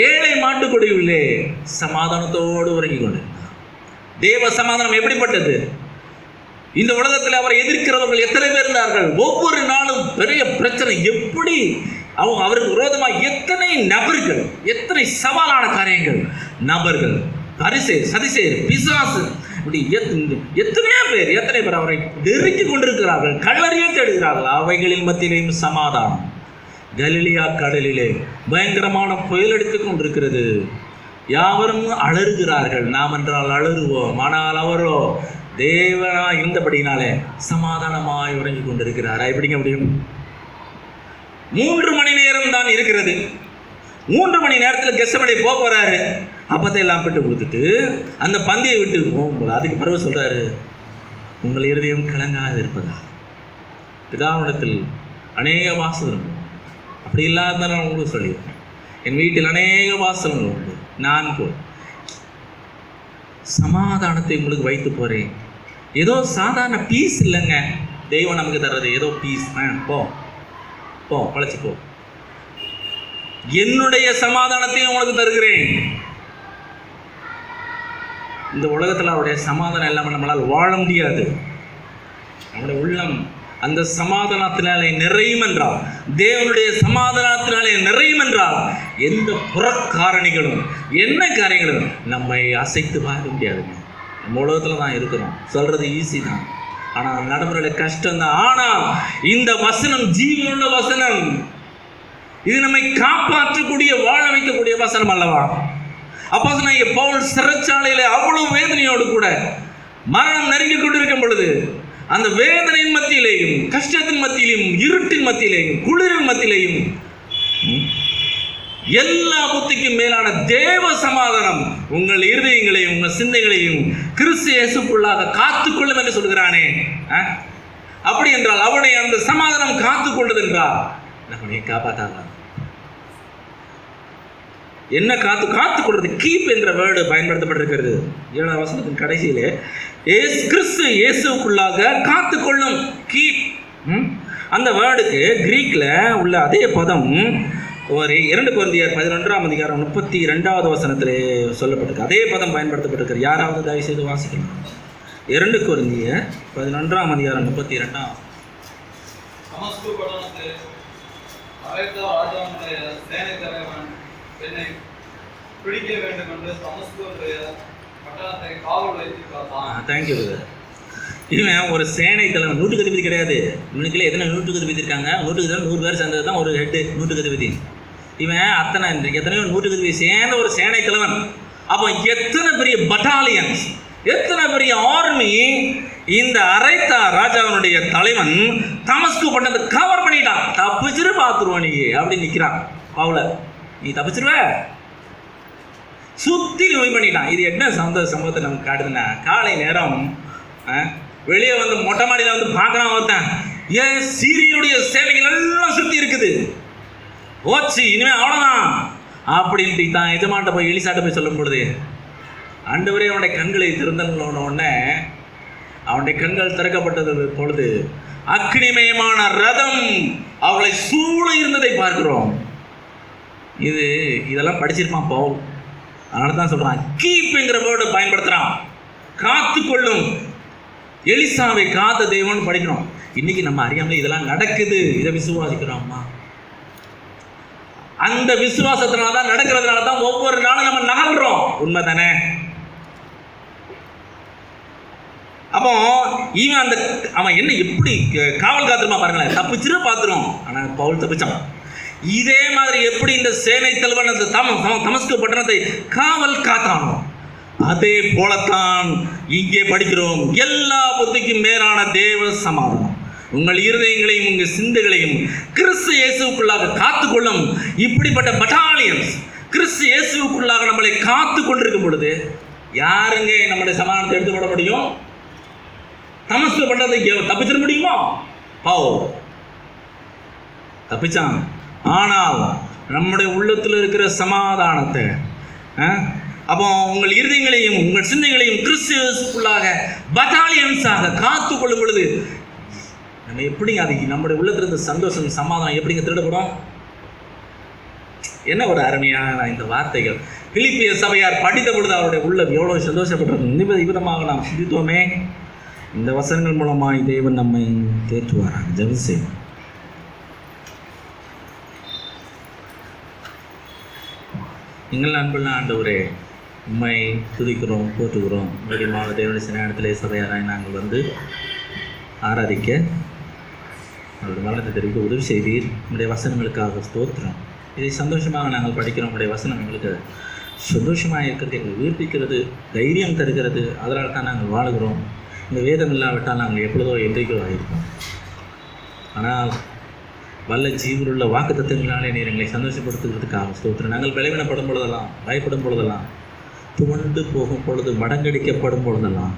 ஏழை மாட்டுக்கொடியிலே சமாதானத்தோடு உறங்கிக் கொண்டு. தேவ சமாதானம் எப்படிப்பட்டது? இந்த உலகத்தில் அவரை எதிர்க்கிறவர்கள் எத்தனை பேர் இருந்தார்கள்? ஒவ்வொரு நாளும் பெரிய பிரச்சனை. எப்படி அவருக்கு விரோதமாக எத்தனை நபர்கள், எத்தனை சவாலான காரியங்கள், நபர்கள், சதிசேர், பிசாசு, இப்படி எத்தனை பேர் அவரை நெருக்கி கொண்டிருக்கிறார்கள், கல்லறையே தேடுகிறார்கள். அவைகளின் மத்தியிலேயும் சமாதானம். கலிலியா கடலிலே பயங்கரமான புயல் அடித்துக் கொண்டிருக்கிறது. யாவரும் அலறுகிறார்கள். நாம் என்றால் அலறுவோம், ஆனால் அவரோ தேவனாய் இருந்தபடினாலே சமாதானமாய் உறங்கிக் கொண்டிருக்கிறார். எப்படிங்க முடியும்? 3 மணி நேரம் தான் இருக்கிறது. 3 மணி நேரத்தில் கெத்செமனே போறாரு. அப்பத்தை எல்லாம் விட்டு கொடுத்துட்டு அந்த பந்தியை விட்டு போகும்போது அதுக்கு பிறகு சொல்றாரு, உங்கள் இருதயம் கலங்காது இருப்பதா? பிதாவிடத்தில் அநேக வாசல்கள். அப்படி இல்லாத நான் உங்களுக்கு சொல்லியிருக்கேன், என் வீட்டில் அநேக வாசல்கள் உண்டு, நான் போய் சமாதானத்தை உங்களுக்கு வைத்து போகிறேன். ஏதோ சாதாரண பீஸ் இல்லைங்க தெய்வம் நமக்கு தர்றது, ஏதோ பீஸ். போ பழச்சி போ, என்னுடைய சமாதானத்தையும் உனக்கு தருகிறேன். இந்த உலகத்தில் அவருடைய சமாதானம் இல்லாமல் நம்மளால் வாழ முடியாது. நம்முடைய உள்ளம் அந்த சமாதானத்தினாலே நிறையும் என்றால், தேவனுடைய சமாதானத்தினாலே நிறையும் என்றால், எந்த புறக்காரணிகளும் என்ன காரியங்களும் நம்மை அசைத்து பார்க்க முடியாதுங்க. நம்ம உலகத்தில் தான் இருக்கிறோம், சொல்கிறது ஈஸி தான், ஆனால் நடைமுறையில் கஷ்டம்தான். ஆனால் இந்த வசனம் ஜீவனுள்ள வசனம், இது நம்மை காப்பாற்றக்கூடிய வாழ வைக்கக்கூடிய வசனம் அல்லவா? அப்போஸ்தலனாகிய பவுல் சிறைச்சாலையிலே அவ்வளவு வேதனையோடு கூட மரணம் நெருங்கி கொண்டிருக்கும் பொழுது அந்த வேதனையின் மத்தியிலேயும் கஷ்டத்தின் மத்தியிலையும் இருட்டின் மத்தியிலேயும் குளிரின் மத்தியிலேயும் எல்லா புத்திக்கும் மேலான தேவ சமாதானம் உங்கள் இருதயங்களையும் உங்கள் சிந்தைகளையும் கிறிஸ்து இயேசுக்குள்ளாக காத்துக்கொள்ளும் என்று சொல்கிறானே. அப்படி என்றால் அவனை அந்த சமாதானம் காத்துக்கொண்டது என்றால் நம்மை காப்பாற்றாதான். என்ன காத்துக்கொள்றது? கீப் என்ற வேர்டு பயன்படுத்தப்பட்டிருக்கிறது 7ஆம் வசனத்தின் கடைசியிலே. கிறிஸ்து இயேசுக்குள்ளாக காத்துக்கொள்ளும், கீப். அந்த வேர்டுக்கு கிரீக்கில் உள்ள அதே பதம் ஒரு 2 கொரிந்தியர் 11ஆம் அதிகாரம் 32வது வசனத்தில் சொல்லப்பட்டிருக்கு. அதே பதம் பயன்படுத்தப்பட்டிருக்கு. யாராவது தயவு செய்து வாசிக்கலாம். 2 கொரிந்தியர் 11ஆம் அதிகாரம் 32. தேங்க்யூ. இவன் ஒரு சேனை தலைவன், நூற்றுக்கு அதிபதி கிடையாது. இவனுக்குள்ள எத்தனை நூற்றுக்கு அதிபதி இருக்காங்க? நூற்றுக்கு 100 பேர் சேர்ந்தது தான் ஒரு ஹெட்டு, நூற்றுக்கு அதிபதி. இவன் அத்தனை எத்தனையோ நூற்றுக்கு அதிபதி சேர்ந்த ஒரு சேனை தலைவன். அப்போ எத்தனை பெரிய பட்டாலியன்ஸ், எத்தனை பெரிய ஆர்மி இந்த அரைத்தா ராஜாவினுடைய தலைவன் தமஸ்கு பண்ணதை கவர் பண்ணிட்டான். தப்பிச்சிரு பார்த்துருவான் நீ அப்படின்னு நிற்கிறான். பவுல, நீ தப்பிச்சிருவ, சுற்றி நோய் பண்ணிட்டான். இது என்ன சம்பவத்தை நமக்கு காட்டுதுன்னா, காலை நேரம் வெளியே வந்து மொட்டை மாடியில் வந்து பார்க்கலாம் ஒருத்தன், ஏன் சீரியனுடைய சேவைகள் எல்லாம் சுற்றி இருக்குது, ஓச்சு இனிமேல் அவ்வளோதான் அப்படின்ட்டு தான் எஜமான்ட்ட போய் எலிசாட்ட போய் சொல்லும் பொழுது, ஆண்டவரே அவனுடைய கண்களை திறந்தன உடனே அவனுடைய கண்கள் திறக்கப்பட்டது பொழுது அக்னிமயமான ரதம் அவளை சூழ இருந்ததை பார்க்கிறோம். இதெல்லாம் படிச்சிருப்பான் பவுல். அதனால தான் சொல்கிறான், கீப்ங்கிற வேர்டு பயன்படுத்துகிறான், காத்துக்கொள்ளும். எலிசாவை காத்த தெய்வம்னு படிக்கிறோம். இன்னைக்கு நம்ம அறியாமலே இதெல்லாம் நடக்குது. இதை விசுவாசிக்கிறோம்மா. அந்த விசுவாசத்தினால தான், நடக்கிறதுனால தான் ஒவ்வொரு நாளும் நம்ம நகர்றோம். உண்மை தானே? அப்போ இவன் அவன் என்ன எப்படி காவல் காத்துருமா பாருங்களேன். தப்பிச்சிரு பார்த்துரும். ஆனால் பவுல் தப்பிச்சான். இதே மாதிரி எப்படி இந்த சேனை தலைவன் அந்த தமஸ்கு பட்டணத்தை காவல் காத்தானோ, அதே போலத்தான் இங்கே படிக்கிறோம். எல்லா புத்திக்கும் மேலான தேவ சமாதானம் உங்கள் இருதயங்களையும் உங்கள் சிந்தைகளையும் கிறிஸ்து இயேசுக்குள்ளாக காத்துக்கொள்ளும். இப்படிப்பட்ட பட்டாலியன்ஸ் கிறிஸ்து இயேசுக்குள்ளாக நம்மளை காத்து கொண்டிருக்கும் பொழுது யாருங்க நம்முடைய சமாதானத்தை எடுத்துக்கொள்ள முடியும்? தமஸ்கு பட்டதை தப்பிச்சிட முடியுமா? தப்பிச்சான். ஆனால் நம்முடைய உள்ளத்தில் இருக்கிற சமாதானத்தை, அப்போ உங்கள் இருதயங்களையும் உங்கள் சிந்தைகளையும் கிறிஸ்துவுக்குள்ளாக பட்டாலியன்ஸாக காத்து கொள்ளும் பொழுது நம்ம எப்படிங்க அது நம்முடைய உள்ளத்தில் இருந்த சந்தோஷம் சமாதானம் எப்படிங்க திருடப்படும்? என்ன ஒரு அருமையான இந்த வார்த்தைகள். பிலிப்பிய சபையார் படித்த பொழுது அவருடைய உள்ளம் எவ்வளவு சந்தோஷப்பட்டிருக்கும். இந்த விதமாக நாம் சிந்தித்தோமே. இந்த வசனங்கள் மூலமாக தேவன் நம்மை தேற்றுவாராக. ஜெபம் செய்வோம். எங்கள் அன்புள்ள ஆண்டவரே, உண்மை துதிக்கிறோம், போற்றுகிறோம். மீடியமாக தேவனுடைய சிநேகத்திலே சபையாராய் நாங்கள் வந்து ஆராதிக்க அவருடைய மரணத்தை தெரிவிக்க உதவி செய்தீர். உங்களுடைய வசனங்களுக்காக ஸ்தோத்திரம். இதை சந்தோஷமாக நாங்கள் படிக்கிறோம். உங்களுடைய வசனம் எங்களுக்கு சந்தோஷமாக இருக்கிறது, எங்களை உயிர்ப்பிக்கிறது, தைரியம் தருகிறது. அதனால் தான் நாங்கள் வாழுகிறோம். இந்த வேதம் இல்லாவிட்டால் நாங்கள் எப்பொழுதோ என்றைக்கோ ஆகியிருக்கோம். ஆனால் வல்ல ஜீவனுள்ள வாக்கு தத்துவங்களாலே நீர் எங்களை சந்தோஷப்படுத்துகிறதுக்காக ஸ்தோத்திரம். நாங்கள் பலவீனப்படும் பொழுதெல்லாம், பயப்படும் பொழுதெல்லாம், துவண்டு போகும் பொழுது, மடங்கடிக்கப்படும் பொழுதெல்லாம்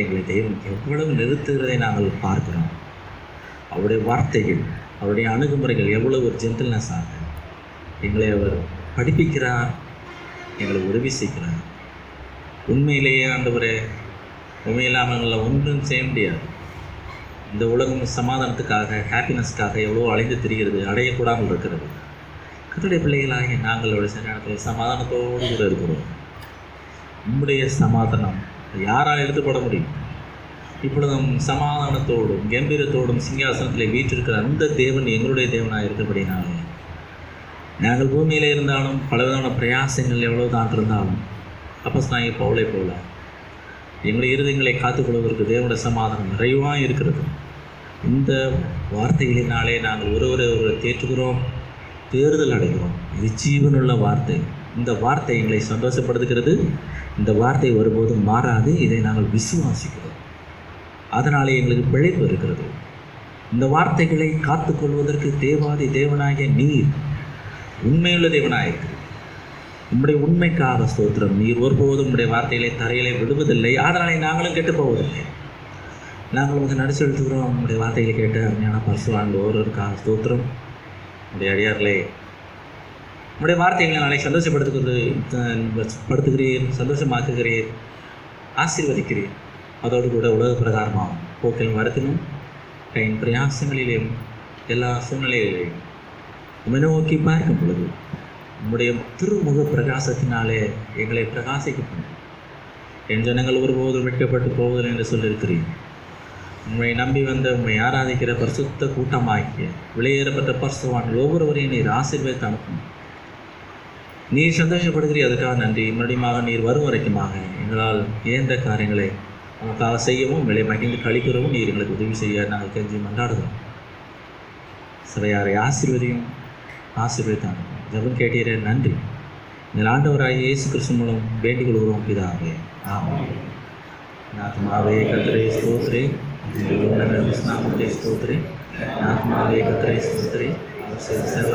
எங்களை தெய்வம் எவ்வளவு நிறுத்துகிறதை நாங்கள் பார்க்கிறோம். அவருடைய வார்த்தைகள், அவருடைய அணுகுமுறைகள் எவ்வளவு ஒரு ஜென்டில்னஸ் ஆக எங்களை அவர் படிப்பிக்கிறார், எங்களை உதவி செய்கிறார். உண்மையிலேயே ஆண்டவரே, உண்மையில்லாமல் ஒன்றும் செய்ய முடியாது. இந்த உலகம் சமாதானத்துக்காக, ஹாப்பினஸ்க்காக எவ்வளோ அலைந்து திரிகிறது, அடையக்கூடாமல் இருக்கிறது. கர்த்தருடைய பிள்ளைகளாகிய நாங்கள் ஒரு சில நேரத்தில் சமாதானத்தோடு கூட இருக்கிறோம். நம்முடைய சமாதானம் யாரால் எடுத்துப்பட முடியும்? இப்பொழுதும் சமாதானத்தோடும் கம்பீரத்தோடும் சிங்காசனத்தில் வீற்றிருக்கிற அந்த தேவன் எங்களுடைய தேவனாக இருக்கிறபடினாலே நாங்கள் பூமியில் இருந்தாலும் பலவிதமான பிரயாசங்கள் எவ்வளோ தான் இருந்தாலும் அப்போஸ்தலனாகிய பவுலை போல எங்களுடைய இருதயங்களை காத்துக்கொள்வதற்கு தேவனுடைய சமாதானம் நிறைவாக இருக்கிறது. இந்த வார்த்தைகளினாலே நாங்கள் ஒருவரை தேற்றுகிறோம், தேறுதல் அடைகிறோம். இது ஜீவனுள்ள வார்த்தை. இந்த வார்த்தை எங்களை சந்தோஷப்படுத்துகிறது. இந்த வார்த்தை ஒருபோதும் மாறாது. இதை நாங்கள் விசுவாசிக்கிறோம். அதனாலே எங்களுக்கு பிழைப்பு இருக்கிறது. இந்த வார்த்தைகளை காத்துக்கொள்வதற்கு தேவாதி தேவனாகிய நீர் உண்மையுள்ள தேவனாக இருக்கிறது. உம்முடைய உண்மைக்காக ஸ்தோத்திரம். நீர் ஒருபோதும் உம்முடைய வார்த்தைகளை தரையிலே விடுவதில்லை. அதனாலே நாங்களும் கெட்டு போவதில்லை. நாங்கள் உங்களுக்கு நடிச்சு எழுத்துக்கிறோம். உங்களுடைய வார்த்தைகளை கேட்டு அருமையான பரிசுவாங்க ஒருவருக்காக ஸ்தோத்திரம். உடைய அடியார்களே உங்களுடைய வார்த்தைகளை நாளை சந்தோஷப்படுத்துகிறீர், சந்தோஷமாக்குகிறீர், ஆசீர்வதிக்கிறீர். அதோடு கூட உலக பிரகாரமாகும் போக்கிலும் வரத்திலும் கையின் பிரயாசங்களிலேயும் எல்லா சூழ்நிலைகளிலேயும் உம்மை நோக்கி பார்க்கும் பொழுது உம்முடைய திருமுக பிரகாசத்தினாலே எங்களை பிரகாசிக்கப்படும். என் ஜனங்கள் ஒருபோதும் வெட்கப்பட்டு போவதில்லை என்று சொல்லியிருக்கிறீர். உண்மை நம்பி வந்த உண்மை ஆராதிக்கிற பரிசுத்த கூட்டமாக்கிய விலையேறப்பட்ட பரிசுத்தவான்கள் ஒவ்வொருவரையும் நீர் ஆசீர்வதித்து அனுப்பும். நீர் சந்தோஷப்படுகிறீர், அதுக்காக நன்றி. மறுபடியும் நீர் வரும் வரைக்குமாக எங்களால் ஏந்த காரியங்களை உங்களுக்காக செய்யவும் விலை மகிழ்ந்து கழிக்கிறவும் நீர் எங்களுக்கு உதவி செய்ய நாங்கள் கெஞ்சி மன்றாடுகிறோம். சபையாரை ஆசீர்வதியும் ஆசீர்வதித்து அனுப்பும். ஜெபம் கேட்டீரே, நன்றி. இந்த ஆண்டவராகிய இயேசு கிறிஸ்து மூலம் வேண்டிக் கொள்கிறோம் பிதாவே, ஆமென். ஆத்மாவே கர்த்தரை ஸ்தோத்திரி, நாமத்தை ஸ்தோத்திரி, ஆத்மாவே கர்த்தரை ஸ்தோத்திரி, அவர் செய்த சகல